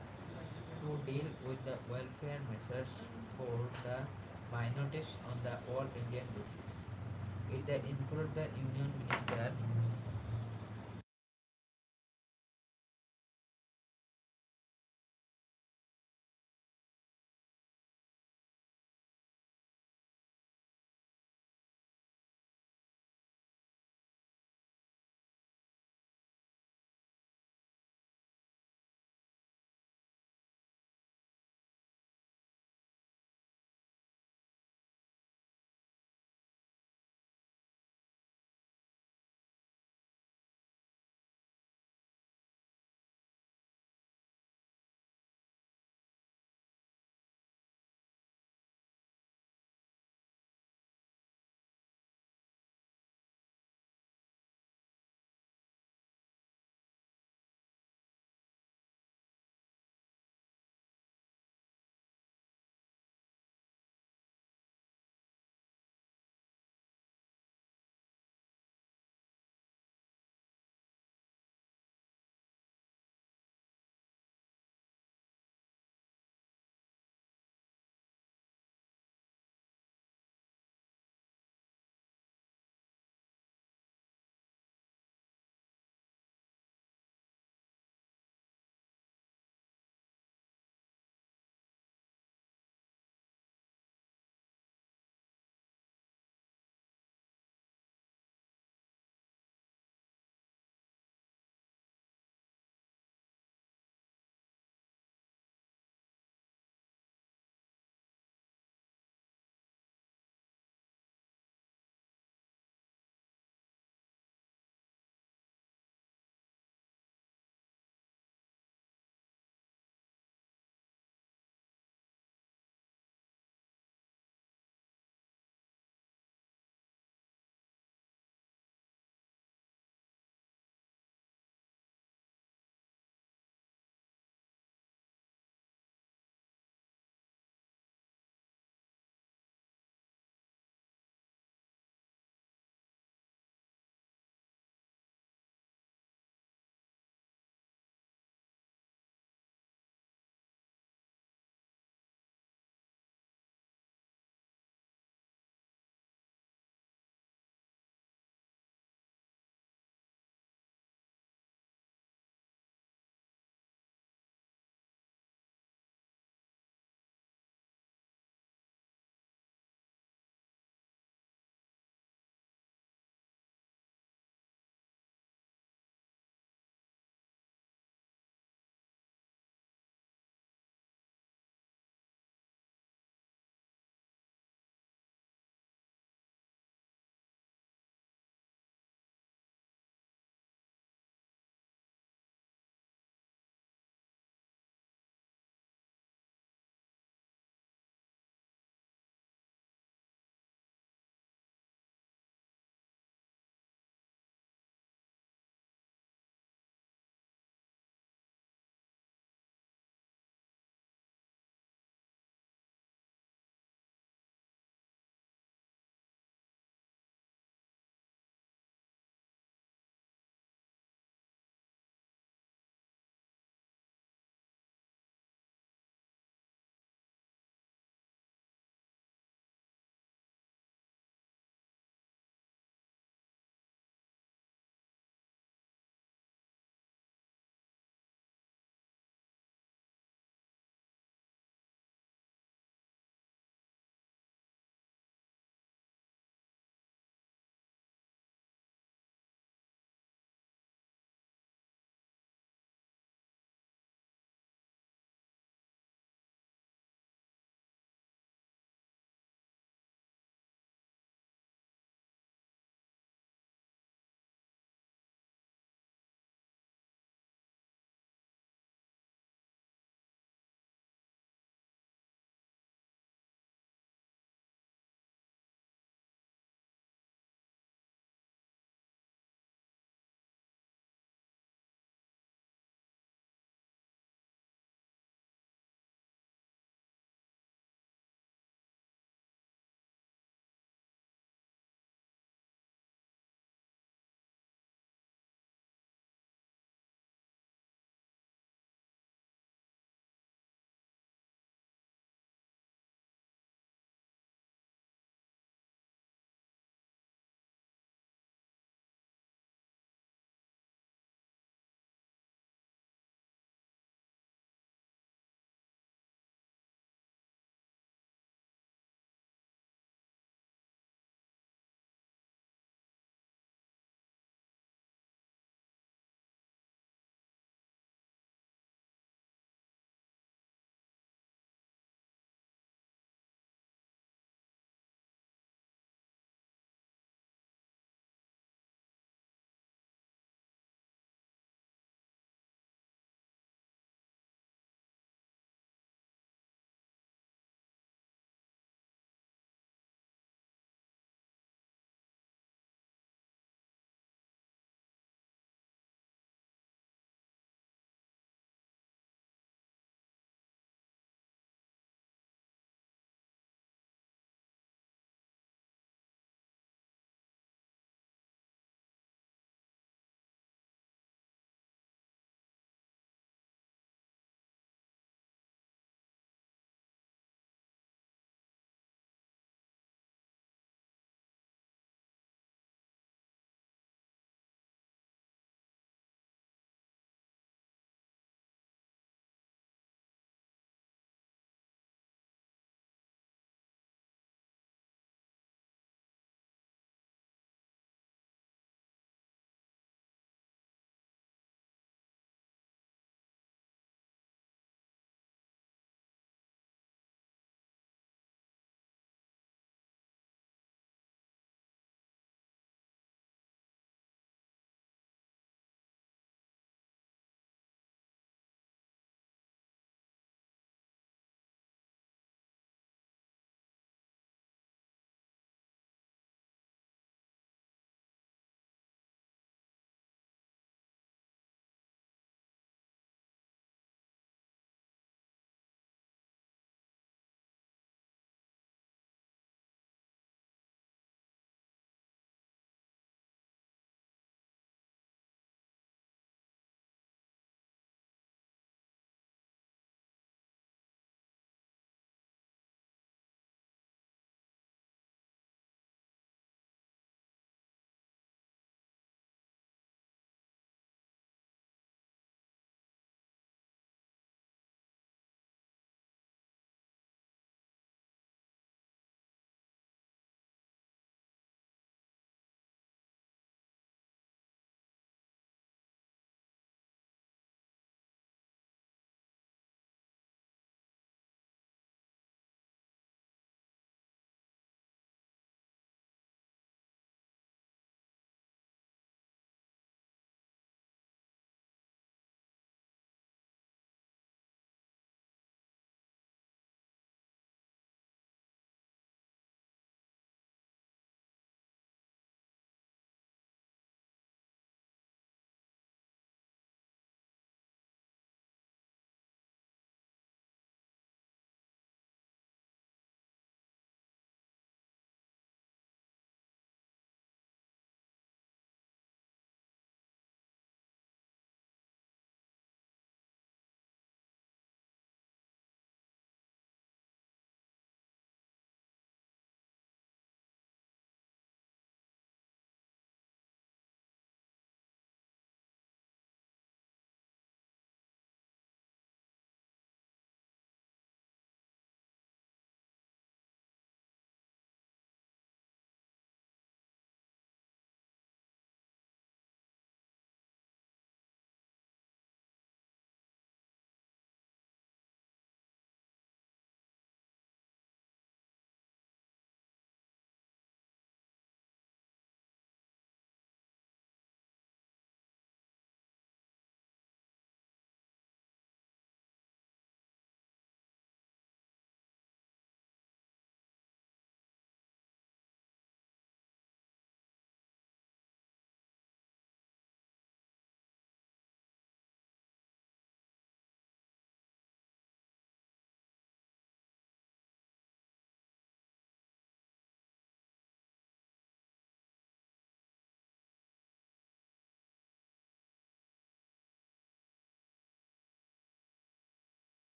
S2: to deal with the welfare measures for the minorities on the all Indian basis. It included the Union Minister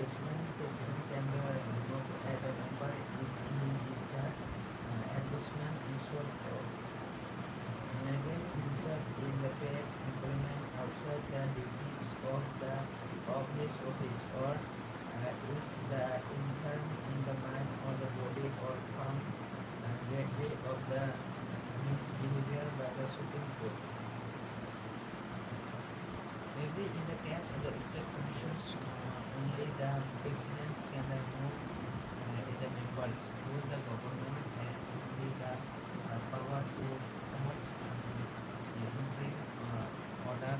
S2: president can be removed as a member if he is the adjustment usual for engages himself in the paid employment outside the duties of the office or is the infirm in the mind or the body or found greatly of the misbehavior by the Supreme Court. Maybe in the case of the state commissions, only the presidents can remove the members who the government has only the power to pass interim order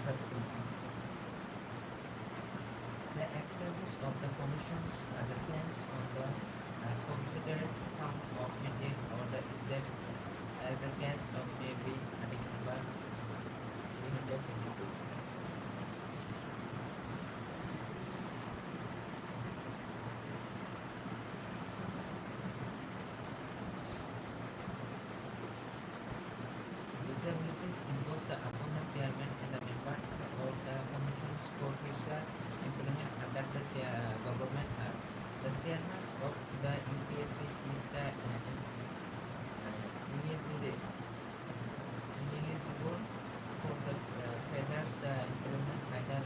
S2: suspension. The expenses of the commissions are the sense on the considered count of Indian or the state as the case of maybe article number 322. Disabilities imposed upon the chairman and the members of the commissions for future employment under the government are the chairman of the UPSC is the ineligible for the feathers the employment either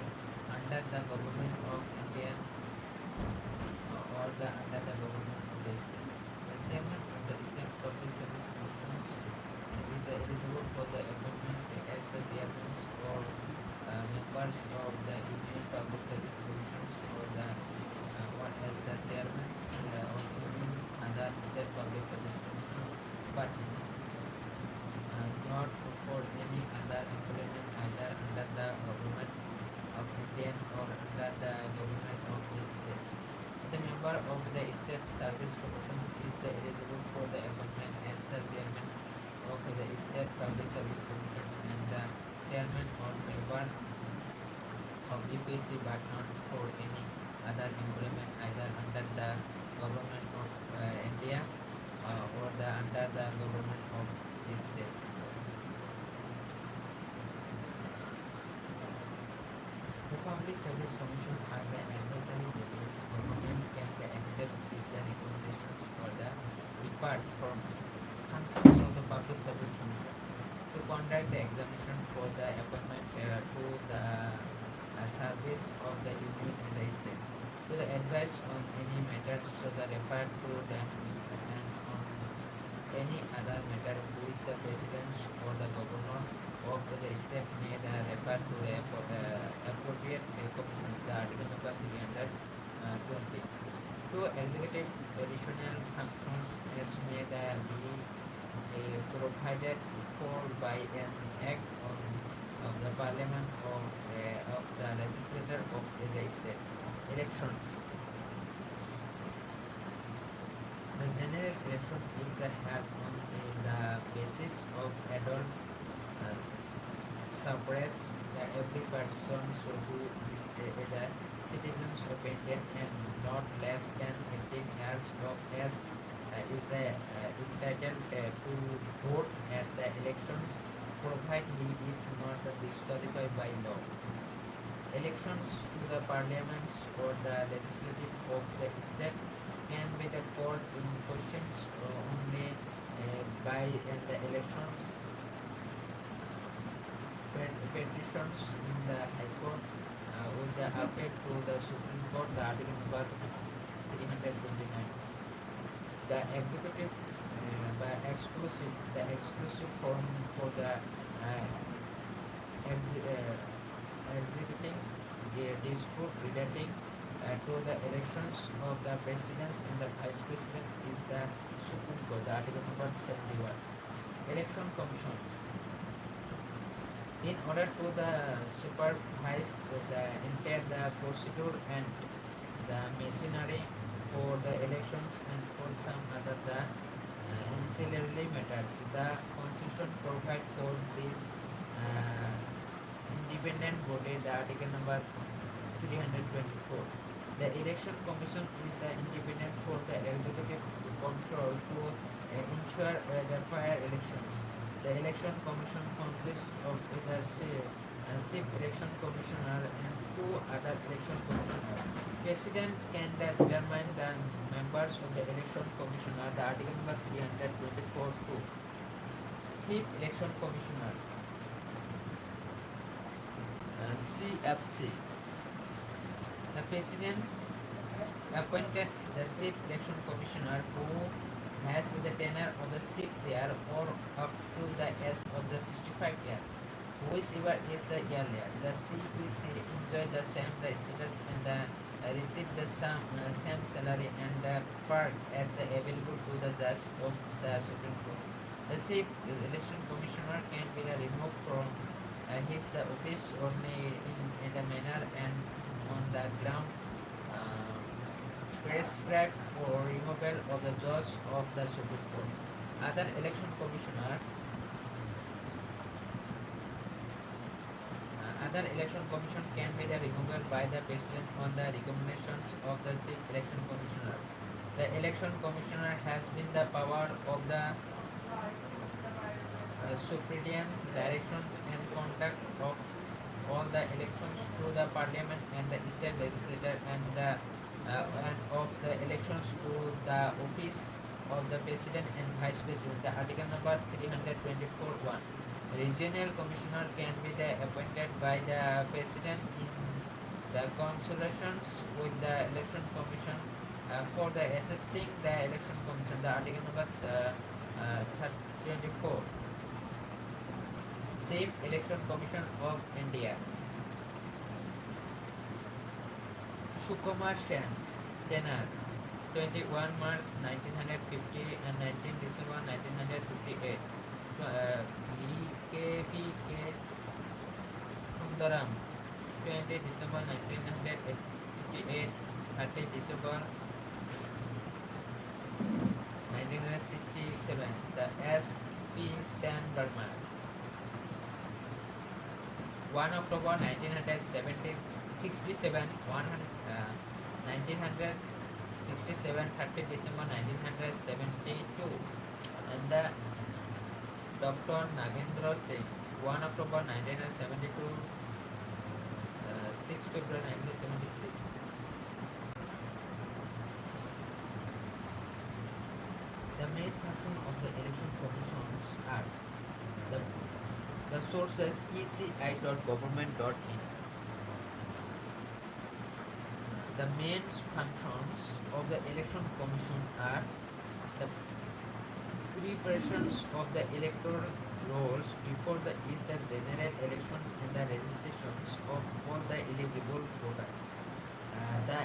S2: under the government of India or the under the government of the state. The chairman of the state public service commissions is the eligible for the appointment as the chairman or members of the Union Public Service Commissions or the one as the chairman of Union other state public service commission, but not for any other employment either under the government of India or under the government of the state. The member of the State Service Commission is the eligible for the appointment as the chairman of the State Public Service Commission and the chairman or member of UPSC but not for any other employment either under the government of India or the under the government of the state. The Public Service Commission are the advisory bodies. Government can accept these the recommendations or the depart from functions of the Public Service Commission to conduct the examination for the appointment to the service of the union and the state, to the advice on any matters so the refer to them and on any other matter which the president or the governor of the state may refer to the appropriate commission, the article number 320. To executive additional functions as may be provided for by an act of the parliament of the legislature of the state. Elections. The general election is the held on the basis of adult suffrage. Every person who is the citizens of India and not less than 18 years of age is the entitled to vote at the elections, provided he is not disqualified by law. Elections to the parliaments or the legislative of the state can be called in questions only by the elections petitions in the High Court with the appeal to the Supreme Court, the article number 329. The executive the exclusive form for the executing the dispute relating to the elections of the president and the vice president is the Supreme Court, the article number 71. Election Commission. In order to the supervise the entire procedure and the machinery for the elections and for some other the ancillary matters, the Constitution provides for this independent body, the article number 324. The Election Commission is the independent for the executive control to ensure the fair elections. The Election Commission consists of the Chief Election Commissioner and two other election commissioners. President can determine the members of the election commissioner. The article number 324 2. Chief Election Commissioner CFC. The President's appointed the Chief Election Commissioner who has the tenure of the 6 year or up to the age of the 65 years, whichever is the earlier. The CEC enjoy the same the status and receive the same salary and perk as the available to the judge of the Supreme Court. The Chief Election Commissioner can be removed from his the office only in the manner and on the ground prescribed for removal of the judge of the Supreme Court. Other election commissioner Other election commission can be the removal by the president on the recommendations of the chief election commissioner. The election commissioner has been the power of the superintendence, directions and conduct of all the elections to the parliament and the state legislature and of the elections to the office of the president and vice president. The article number 324 1. Regional commissioner can be appointed by the president in the consultations with the election commission for the assisting the election commission. The article number 24. Chief Election Commission of India. Sukumar Sen, tenure 21 March 1950 and 19 December 1958. BKPK Sundaram, 20 December 1958, 30 December 1967. The SP San Burma, 1 October 1967, 1967, 30 December 1972. And the Dr. Nagendra Singh, 1 October 1972, 6 February 1973. The main function of the election commissions are the sources eci.government.in. The main functions of the election commission are the preparations of the electoral rolls before the Eastern general elections and the registrations of all the eligible voters. The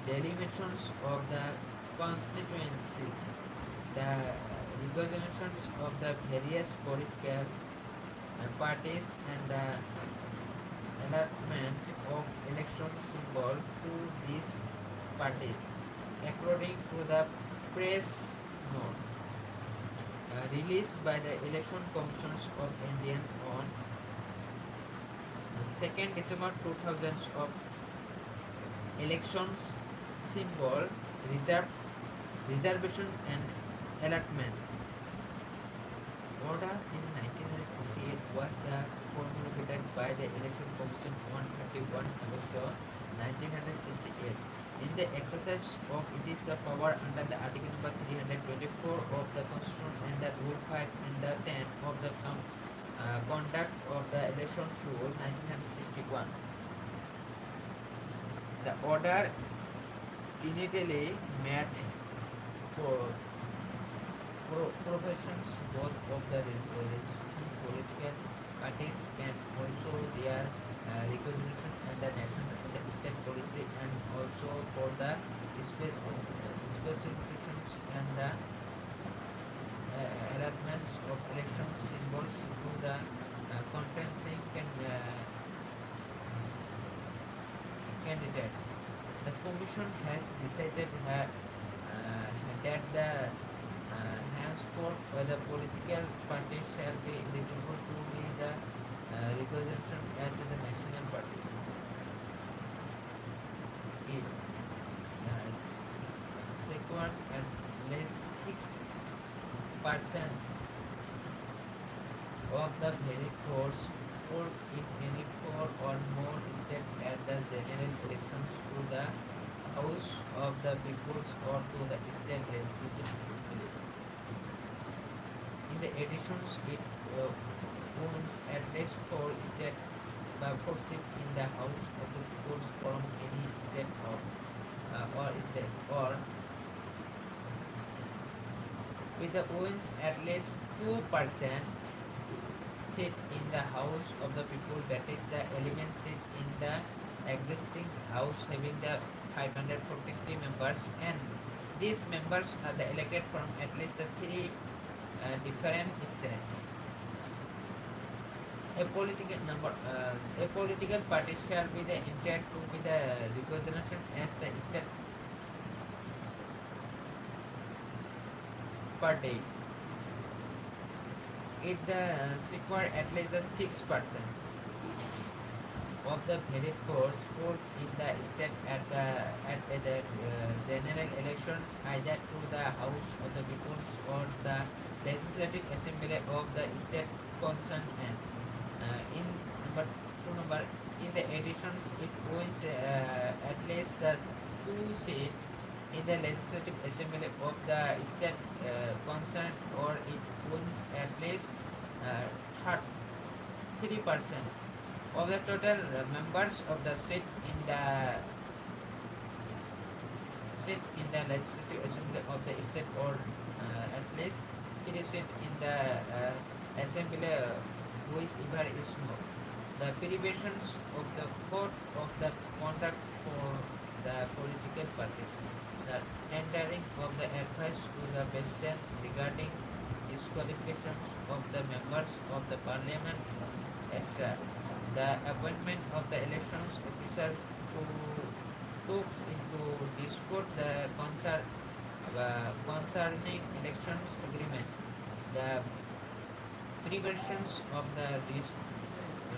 S2: delimitations of the constituencies, the representations of the various political parties and the allotment of election symbol to these parties according to the press note released by the Election Commissions of India on 2nd December 2000 of elections symbol reservation and allotment. Order in 1968 was promulgated by the Election Commission on 31 August 1968. In the exercise of it is the power under the article number 324 of the Constitution and the Rule 5 and the 10 of the Conduct of the Elections Rule 1961. The order initially met for professions both of the resistance political parties can also their recognition and the national and the state policy and also for the specifications and the allotments of election symbols to the contesting candidates. The Commission has decided that the henceforth the political party shall be eligible to be the representation as the national party. It requires at least 6% of the very force polled in any four or more states at the general elections to the House of the Peoples or to the State Legislative Assembly. In the editions, it owns at least four seats in the House of the Peoples from any state or with the owns at least 2% seat in the House of the People, that is the element seat in the existing House having the 543 members, and these members are the elected from at least the three different states. A political party shall be the entitled to be the recognition as the state party. It require at least the 6% of the valid votes polled in the state at the general elections, either to the House of the Peoples or the Legislative Assembly of the state concerned. And in number in the editions, it wins at least the two seats in the Legislative Assembly of the state concerned, or it wins at least 3% of the total members of the seat in the Legislative Assembly of the state, or at least 3 seats in the Assembly whichever is more. The prohibitions of the Code of the Conduct for the political parties, the tendering of the advice to the President regarding disqualifications of the members of the Parliament, etc., the appointment of the elections official who took into dispute the concerning elections agreement, the preventions of the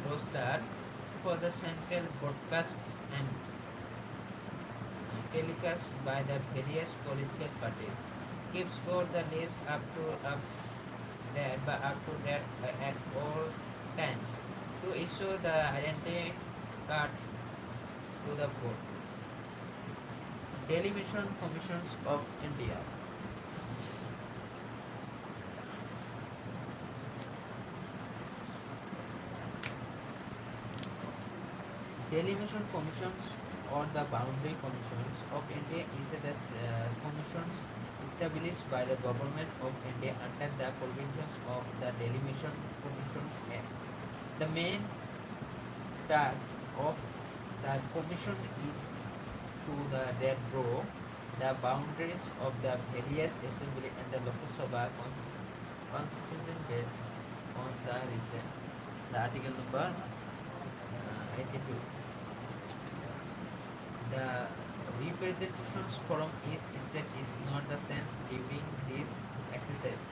S2: roster for the central broadcast and telecast by the various political parties, keeps both the list up to date at all times, to issue the identity card to the vote. Delegation Commissions of India. Delimation Commissions or the Boundary Commissions of India is the commissions established by the Government of India under the provisions of the Delimation Commissions Act. The main task of the commission is to draw the boundaries of the various assembly and the Lok Sabha constitution based on the article number 82. The representations from each state is not the sense during this exercise.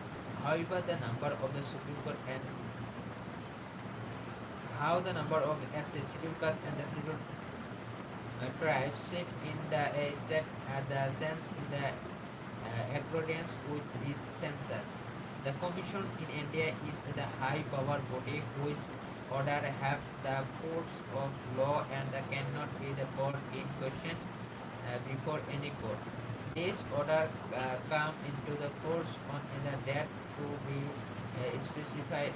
S2: However, the number of the Supreme Court and how the number of scheduled castes and the scheduled tribes sit in the state are the sense in the accordance with these census. The commission in India is the high power body whose order have the force of law and cannot be the court in question before any court. This order come into the force on in the date to be specified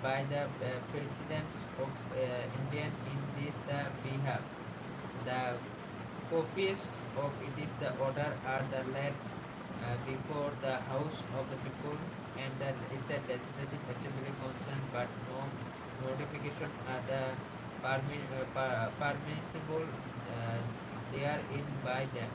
S2: by the President of India in this the behalf. The copies of it is the order are the laid before the House of the People and the State Legislative Assembly concerned, but no notification are the permissible therein by them.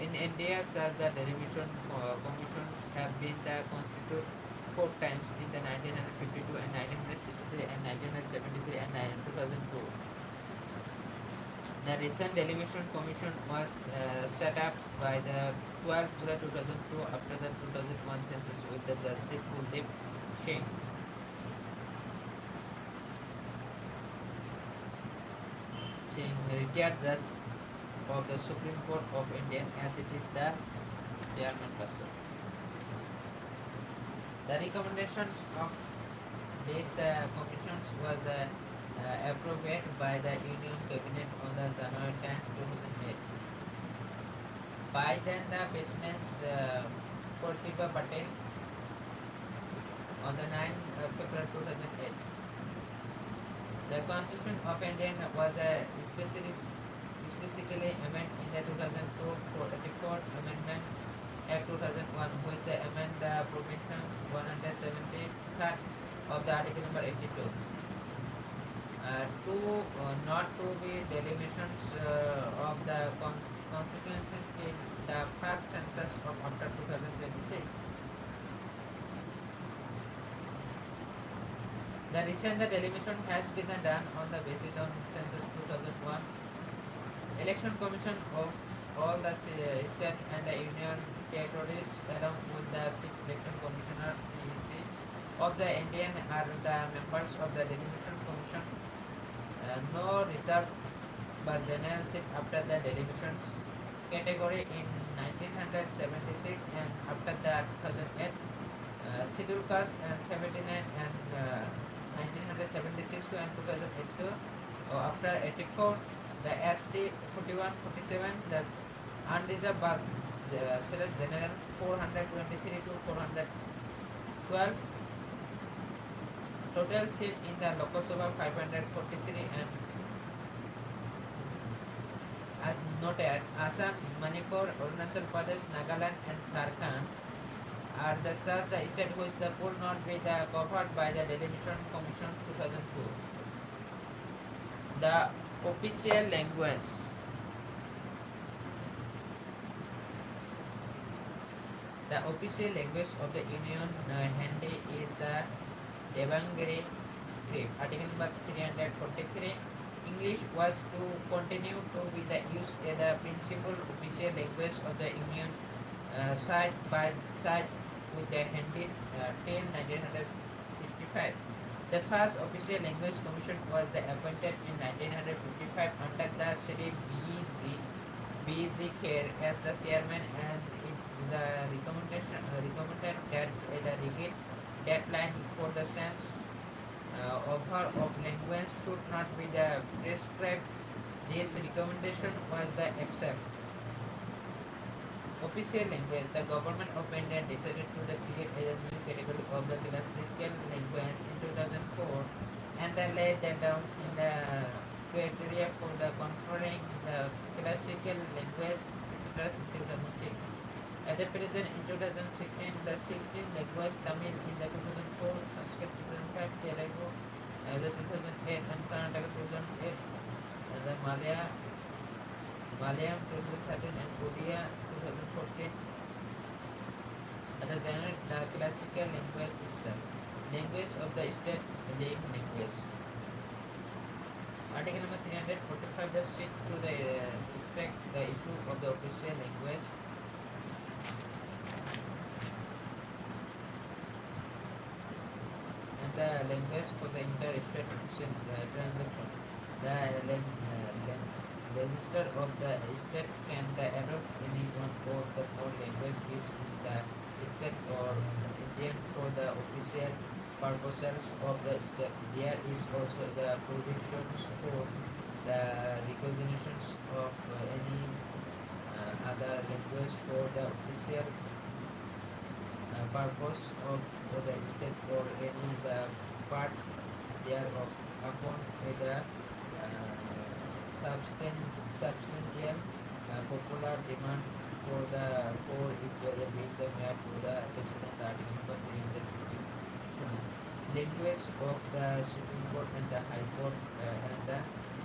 S2: In India, such the television commissions have been constituted 4 times in the 1952 and 1963 and 1973 and 2002. The recent television commission was set up by the 12 July 2002 after the 2001 census with the Justice Kuldeep Singh. Retired Judge of the Supreme Court of India, as it is the chairman person. The recommendations of these commissions was approved by the Union Cabinet on the January 10, 2008. By then, the President Pratibha Patel on the 9th February 2008. The Constitution of India was specifically amended in the 2002 84 Amendment Act 2001, which they amend the provisions 173rd of the Article number 82 to not to be delimitions of the constituency till the first census of after 2026. The recent delimitation has been done on the basis of census 2001. Election Commission of all the state and the union territories, along with the six election commissioner (CEC) of the Indian, are the members of the delimitation commission. No reserve but general seat after the delimitation category in 1976 and after the 2008 schedule caste and 79 and 1976 to and 2008 after 84 the ST 41 47 the unreserved but select general 423 to 412 total seat in the Lok Sabha 543 and as noted Assam, Manipur, Arunachal Pradesh, Nagaland and Jharkhand are the such the state which the could not be covered by the Delimitation Commission 2002. The official language. The official language of the Union Hindi is the Devangiri script. Article number 343. English was to continue to be the use as the principal official language of the Union side by side with the Hindi till 1965. The first official language commission was appointed in 1955 under the Shri B.G. Kher as the chairman, and the recommended that the rigid deadline for the sense offer of language should not be the prescribed. This recommendation was the accept. Official language. The government of India decided to create a new category of the classical language in 2004 and then laid that down in the criteria for the conferring the classical language status in 2006. At the present in 2016, the 16 language Tamil in the 2004, Sanskrit 2005, Telugu the 2008 and Kannada 2008, and the Malayalam 2013 and Odia 2014. The general classical language status. Language of the state living language. Article number 345 the stick to the respect the issue of the official language. And the language for the inter-state transaction. The register of the state can adopt any one of the four languages used in the state or Indian for the official purposes of the state. There is also the provisions for the recognitions of any other language for the official purpose of the state or any the part thereof upon the substantial popular demand for the poor if the being the map for the president article number 360. Language of the Supreme Court and the High Court and the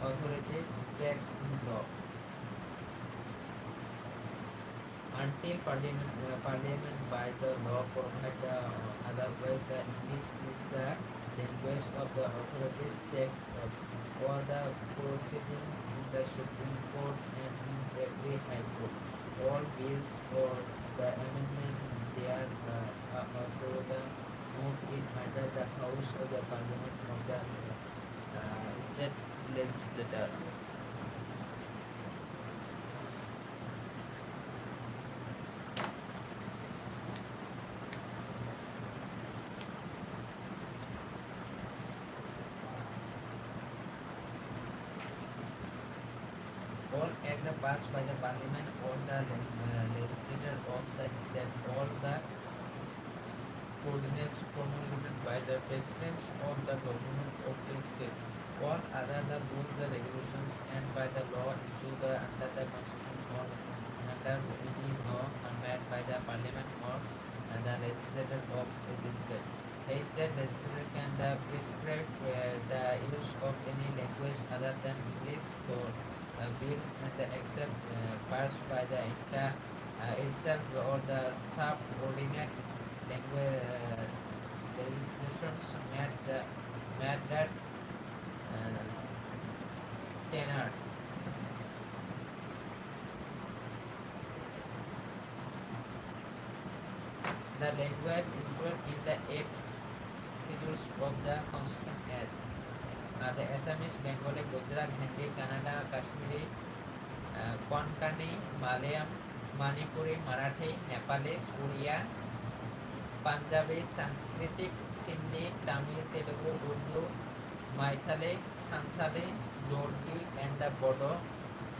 S2: authorities text in law. Until Parliament by the law provide otherwise, the English is the language of the authorities text of all the proceedings in the Supreme Court and in every High Court. All bills or the amendment there to the moved in either the House or the Parliament of the state legislature. all acts passed by the parliament or the legislature of the state, all the coordinates promulgated by the presidents of the government of the state, all other the rules, the regulations, and by the law issued under the constitution or under any law made by the parliament or the legislature of the state. The state legislature can prescribe the use of any language other than English for bills and except passed by the itself or the subordinate language legislations made that uh, tenor. The language included in the eight schedules of the constitution as the Assamese, Bengali, Gujarat, Hindi, Kannada, Kashmiri, Konkani, Malayalam, Manipuri, Marathi, Nepalese, Oriya, Punjabi, Sanskrit, Sindhi, Tamil, Telugu, Urdu, Maithili, Santali, Lodi, and the Bodo.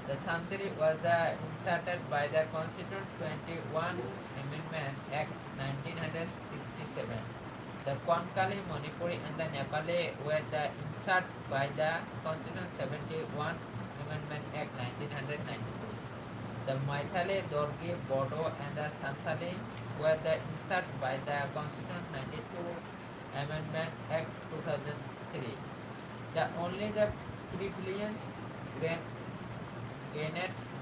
S2: The Santali was inserted by the Constitution 21 Amendment Act 1967. The Konkali, Manipuri, and the Nepali were inserted by the Constitution 71 Amendment Act 1992. The Maithili, Dorgi, Bodo, and the Santali were inserted by the Constitution 92 Amendment Act 2003. Only the privileges gained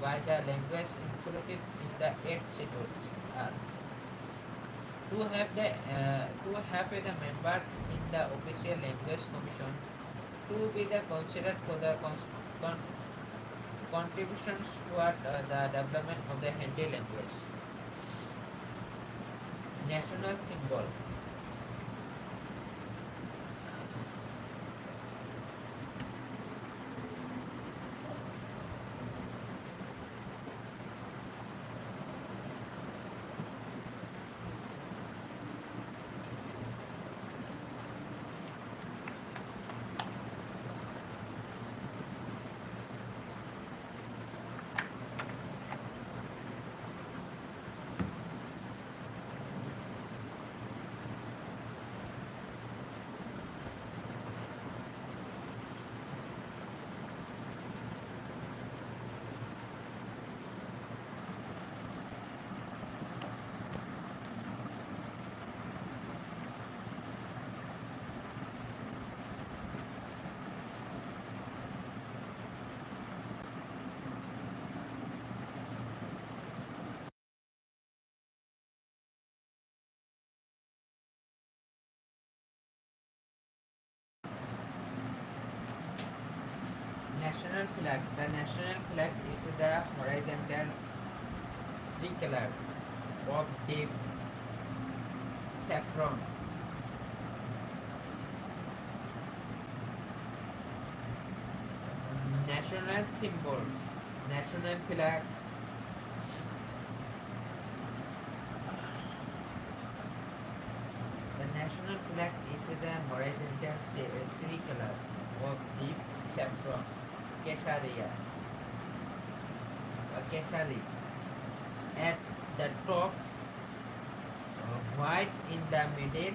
S2: by the language included in the eight schedules are to have the members in the official language commission to be considered for the contributions toward the development of the Hindi language. National symbol. National flag. The national flag is the horizontal tricolor of deep saffron. National symbols. National flag. The national flag is the horizontal tricolor of deep saffron. Kesari. At the top, white in the middle,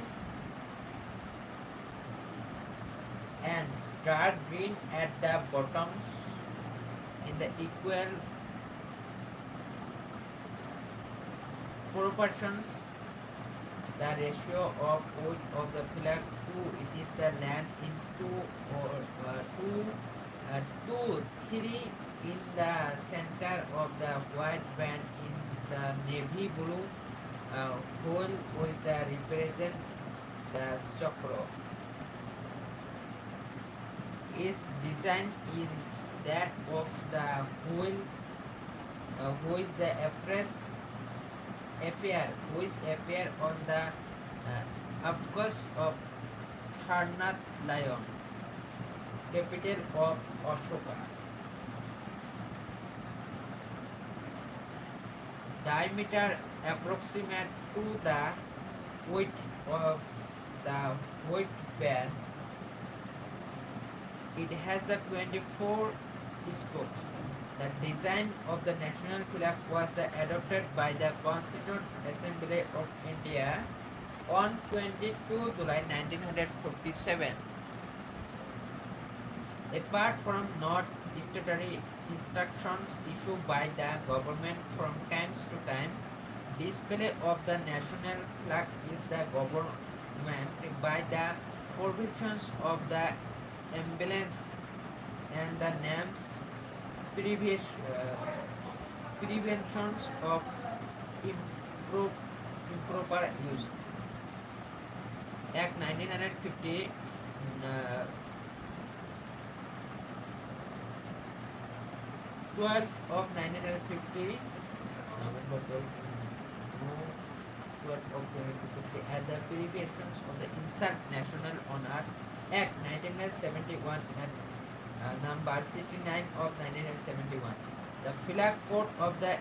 S2: and dark green at the bottoms in the equal proportions. The ratio of width of the flag to it is the land in two, three in the center of the white band in the navy blue whole with the represent the chakra. Its design is that of the wheel, who is the affair on the Afghans of Sarnath lion, capital of Ashoka. Diameter approximate to the width of the width band. It has the 24 spokes. The design of the national flag was adopted by the Constituent Assembly of India on 22 July 1947. Apart from not statutory instructions issued by the government from time to time, display of the national flag is the government by the provisions of the emblems and the names previous preventions of improper use. Act 1950 uh, 12 of 1950 November 12 no 12 of 1950 and the preventions of the Insect National Honor Act 1971 and number 69 of 1971. The flag code of the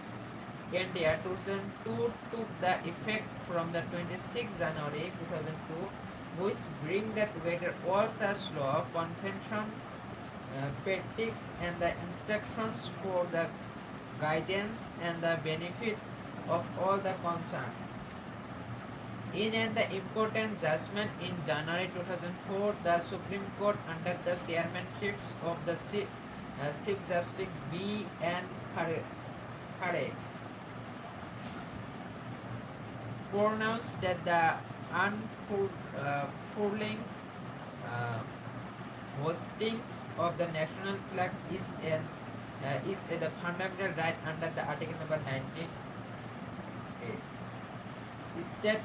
S2: India 2002 took the effect from the 26th January 2002, which bring the together all such law, convention, practice and the instructions for the guidance and the benefit of all the concerned. In an important judgment in January 2004, the Supreme Court, under the chairmanship of the Chief Justice B. N. Khare, pronounced that the unfurling hostings of the national flag is a fundamental right under the Article number 19. State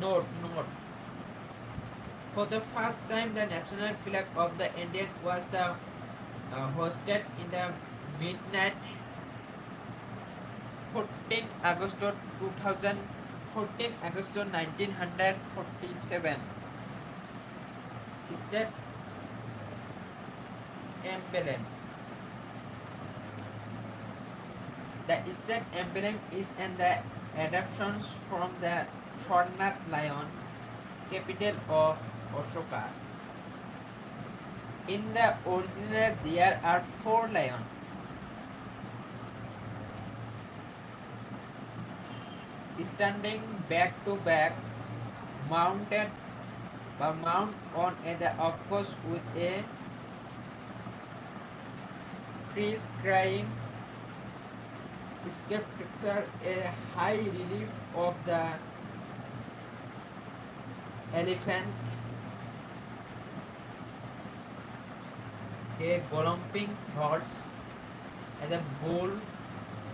S2: note. For the first time, the national flag of the India was hosted in the midnight 14 August 1947. State emblem. The state emblem is in the adaptations from the Swarnath lion, capital of Ashoka. In the original, there are 4 lions. Standing back to back, mounted mount on the of course with a freeze crying sculpture, a high relief of the elephant, a galloping horse, and the bull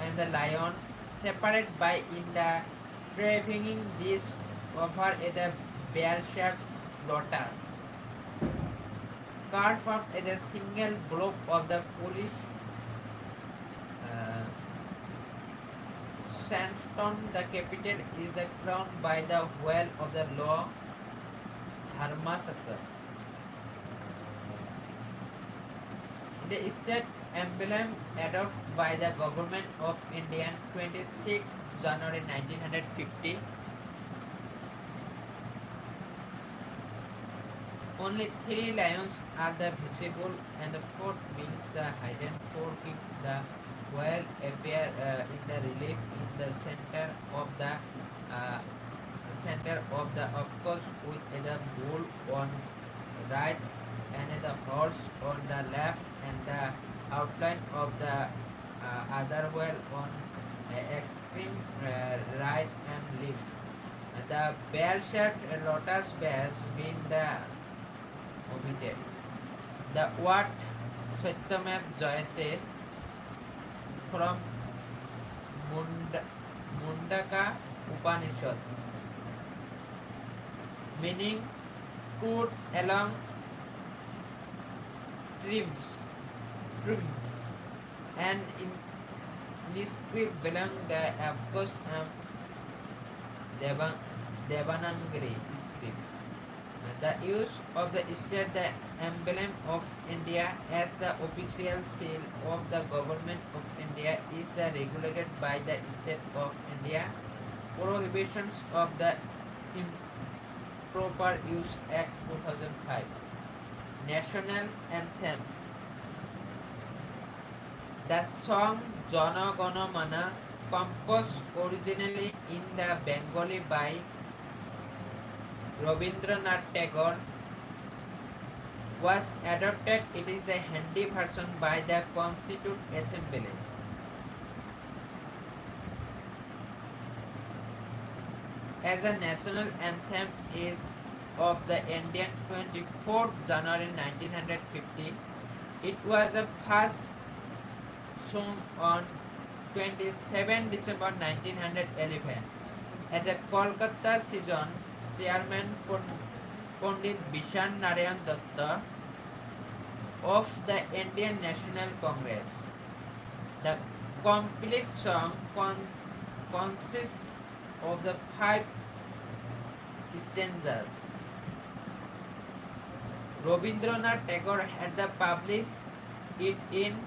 S2: and the lion, separate by in the carving this over the bell-shaped lotus, carved of the single globe of the Polish sandstone. The capital is the crown by the wheel of the law Dharmasakra. The state emblem adopted by the government of India 26 January 1950. Only 3 lions are the visible, and the 4th means the hidden 4 keep the well appear in the relief in the center of the of course with the bull on right and the horse on the left and the outline of the other well on extreme right and left. The bell-shaped lotus base being the omitted. The word Satyamev Jayate from Mundaka Upanishad, meaning put along trims, and in this script belong the of course Devanagari script. The use of the state the emblem of India as the official seal of the government of India is regulated by the State of India Prohibitions of the Improper Use Act 2005. National Anthem. The song Jana Gana Mana, composed originally in the Bengali by Rabindranath Tagore, was adopted. It is the Hindi version by the Constituent Assembly. As a national anthem is of the Indian 24th January 1950, it was the first sung on 27 December 1911 at the Kolkata Session. Chairman Pandit Bishan Narayan Datta of the Indian National Congress. The complete song consists of the 5 stanzas. Rabindranath Tagore had published it in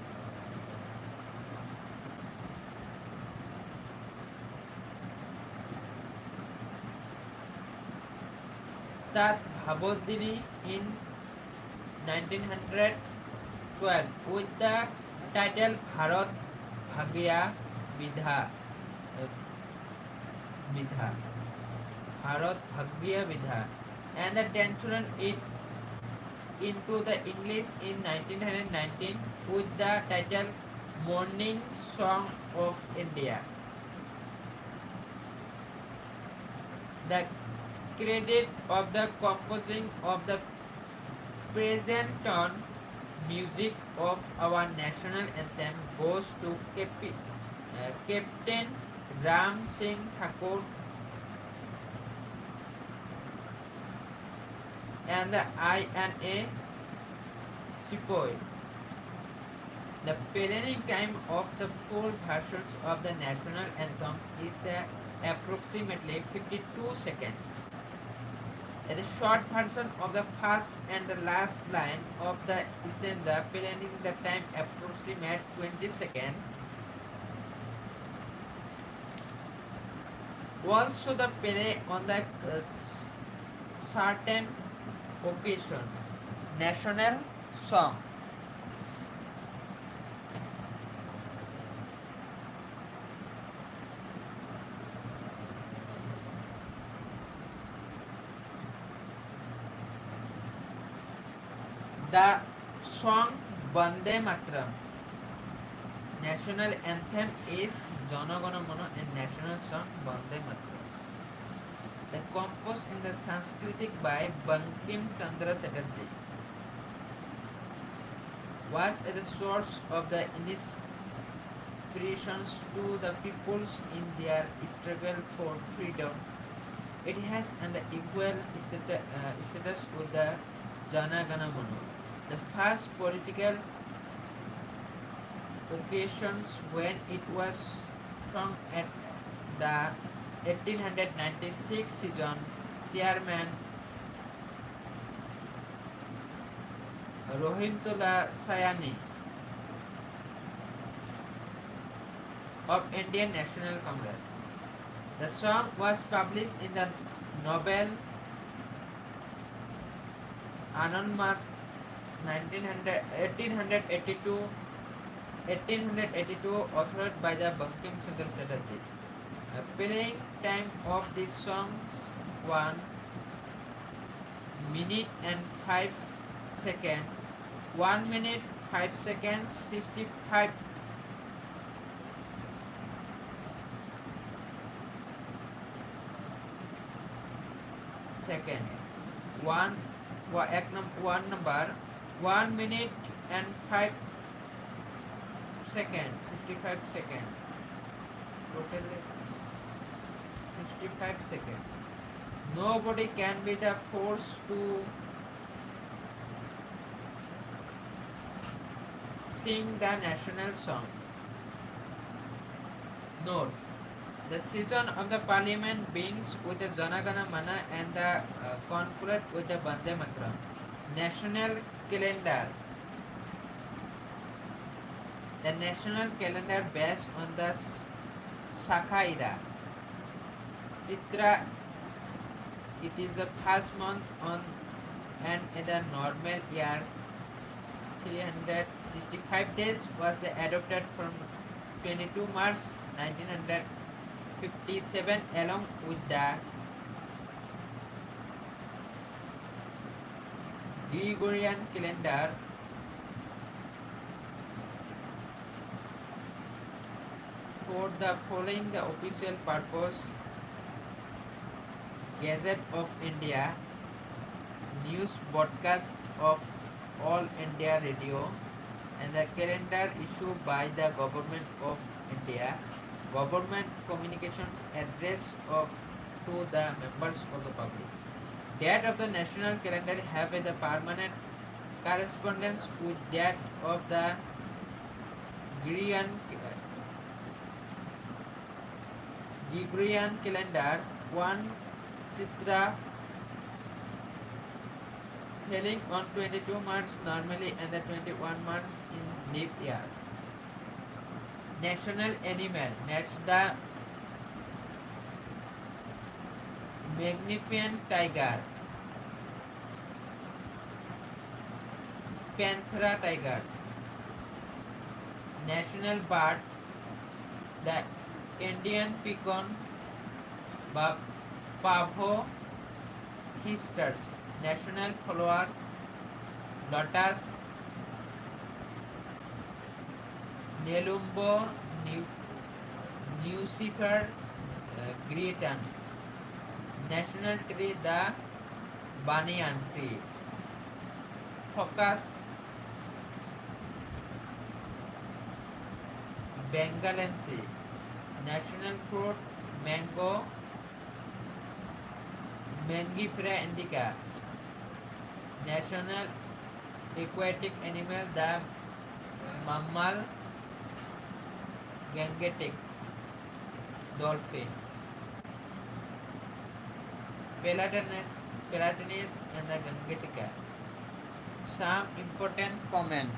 S2: Tat Bhavodini in 1912 with the title Bharat Bhagya Vidha. Vidha. Bharat Bhagya Vidha, and the translation it into the English in 1919 with the title Morning Song of India. The credit of the composing of the present tone music of our national anthem goes to Captain Ram Singh Thakur and the INA Sepoy. The playing time of the full versions of the national anthem is approximately 52 seconds. The short version of the first and the last line of the stanza playing the time approximate 20 seconds. Also the play on the certain occasions. National song. The song Bande Mataram. National anthem is Jana Gana Mana and national song Bande Mataram. The composed in the Sanskritic by Bankim Chandra Chatterjee was at the source of the inspirations to the peoples in their struggle for freedom. It has an equal status with the Jana Gana Mana. The first political occasions when it was sung at the 1896 season, Chairman Rohintula Sayani of Indian National Congress. The song was published in the novel Anandmat 1882 authored by the Bankim Chandra Chatterjee. The playing time of this song 1 minute and 5 seconds. 1 minute 5 seconds 65 seconds. One number 1 minute and 5 seconds, 65 seconds. Total 65 seconds. Nobody can be the force to sing the national song. Note: the season of the parliament begins with the Jana Gana Mana and the conclude with the Bande Mataram. National calendar. The national calendar based on the Shaka era. Chitra, it is the first month on and in the normal year 365 days was adopted from 22 March 1957 along with the Gregorian calendar for the following the official purpose: Gazette of India, news broadcast of All India Radio, and the calendar issued by the Government of India, government communications address to the members of the public. That of the national calendar have the permanent correspondence with that of the Gregorian calendar. One Chitra falling on 22 March normally and the 21 March in leap year. National animal. That's the magnificent tiger. Panthera tigers. National bird. The Indian peacock. Pavo Histers. National flower. Lotus. Nelumbo Nucifer Greaton. National tree the banyan tree. Focus Bengalense. National fruit mango Mangifera indica. National aquatic animal the mammal Gangetic dolphin. Pelatinus and the Gangetica. Some important comment.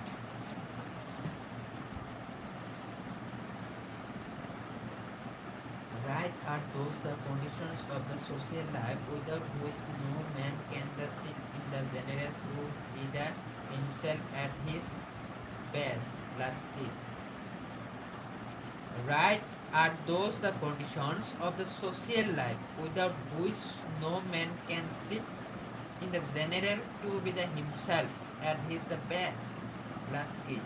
S2: Right are those the conditions of the social life without which no man can sit in the general to either himself at his best. Lasky. Right are those the conditions of the social life without which no man can sit in the general to be the himself at his best. Lasky.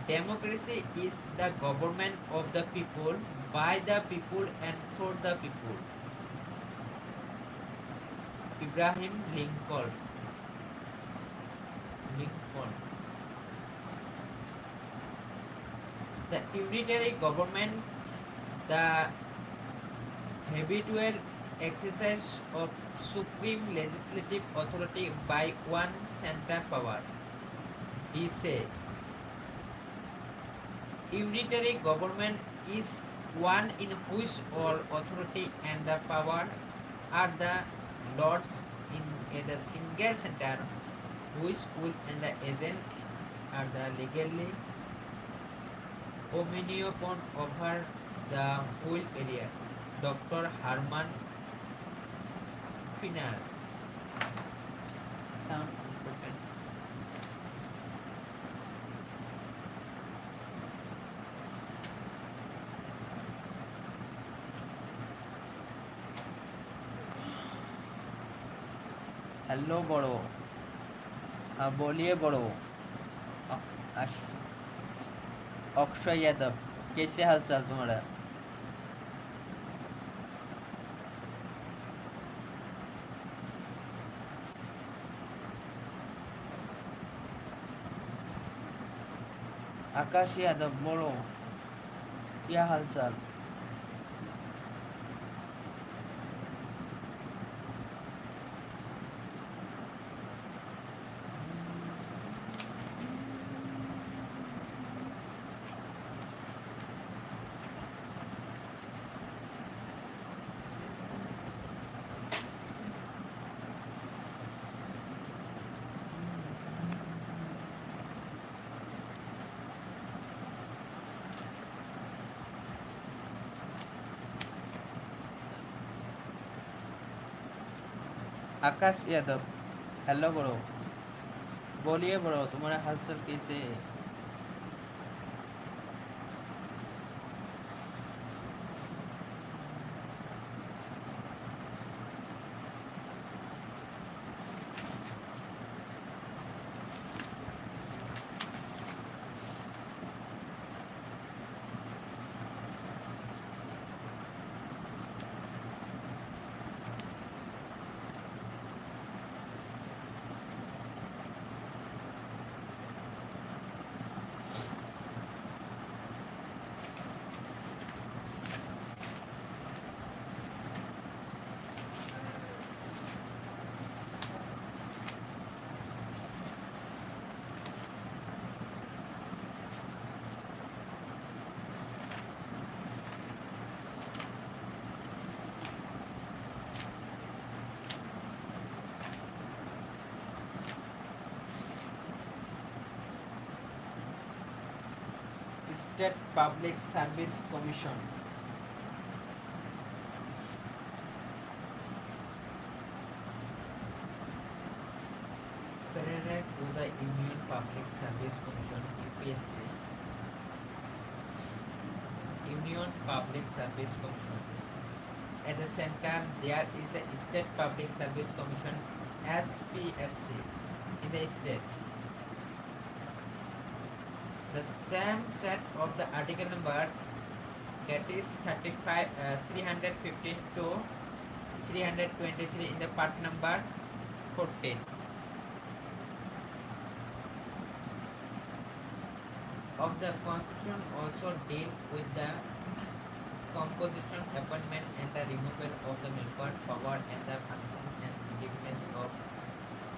S2: Democracy is the government of the people, by the people and for the people. Abraham Lincoln. The unitary government, the habitual exercise of supreme legislative authority by one central power. He said, unitary government is one in which all authority and the power are the lords in the single center, which will and the agent are the legally omnipotent over the whole area. Dr. Herman Finner. Some important. Hello बड़ो बोलिए बड़ो अक्षय यादव कैसे हाल चाल तुम्हारा आकाश यादव बोलो क्या हाल चाल आकाश Yadav hello bro बोलिए ब्रो, तुम्हारा हाल चाल कैसे है? State Public Service Commission. Parallel to the Union Public Service Commission (UPSC), Union Public Service Commission. At the center, there is the State Public Service Commission (SPSC) in the state. The same set of the article number, that is 315 to 323 in the part number 14 of the Constitution also deal with the composition, appointment and the removal of the member, power and the function and independence of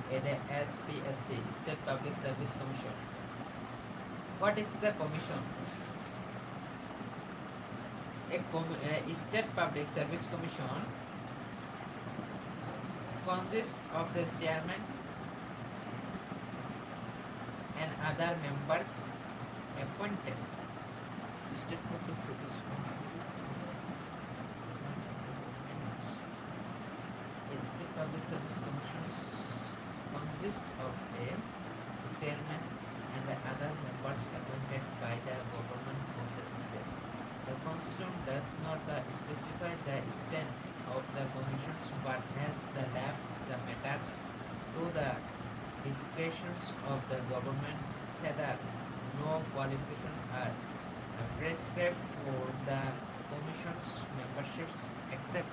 S2: the SPSC, State Public Service Commission. What is the commission? A State Public Service Commission consists of the chairman and other members appointed.
S1: State Public Service Commission.
S2: A State Public Service Commission consists of a chairman and the other members appointed by the government of the state. The Constitution does not specify the extent of the commissions but has left the matters to the discretions of the government. Further, no qualifications are prescribed for the commission's memberships except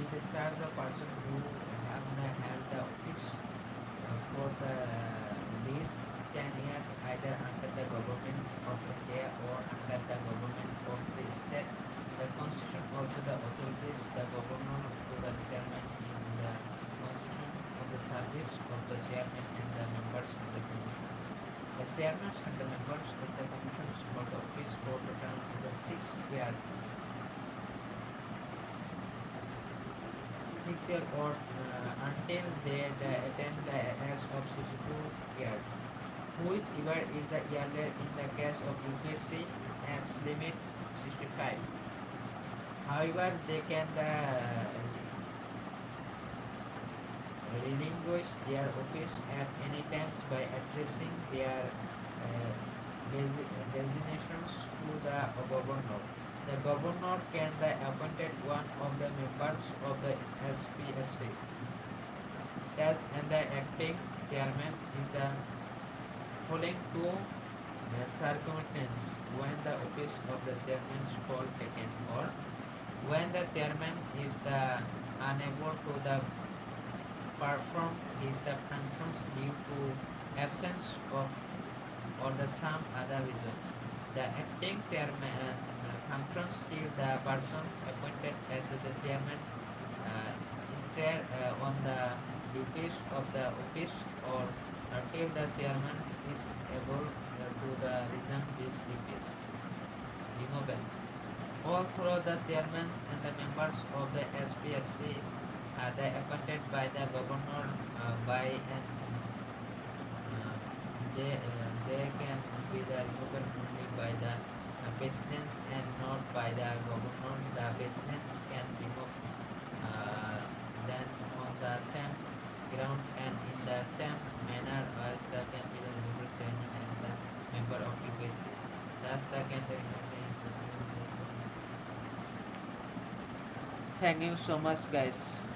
S2: discharge the person who have held the office for the least 10 years either under the government of India or under the government of the state. The Constitution also the authorities the governor to the determine in the Constitution of the service of the chairman and the members of the commissions. The chairmen and the members of the commissions for the office for the term of the 6 year 6 year or until they attain the age of 62 years. Whoever is the elder in the case of UPSC as limit 65. However, they can relinquish their office at any times by addressing their designations to the governor. The governor can appointed one of the members of the SPSC as and the acting chairman in the following two circumstances: when the office of the chairman is called taken or when the chairman is unable to perform his functions due to absence of or some other reasons. The acting chairman functions till the persons appointed as the chairman enter on the duties of the office or till the chairman is able to the resume these duties. Removal. All through the chairmen and the members of the SPSC are they appointed by the governor by an they can be the removed only by the presidents and not by the governor. The presidents can remove then on the same ground and in the same manner as the can be the removal chairman as the member of UPSC. Thus the can be removed. Thank you so much guys.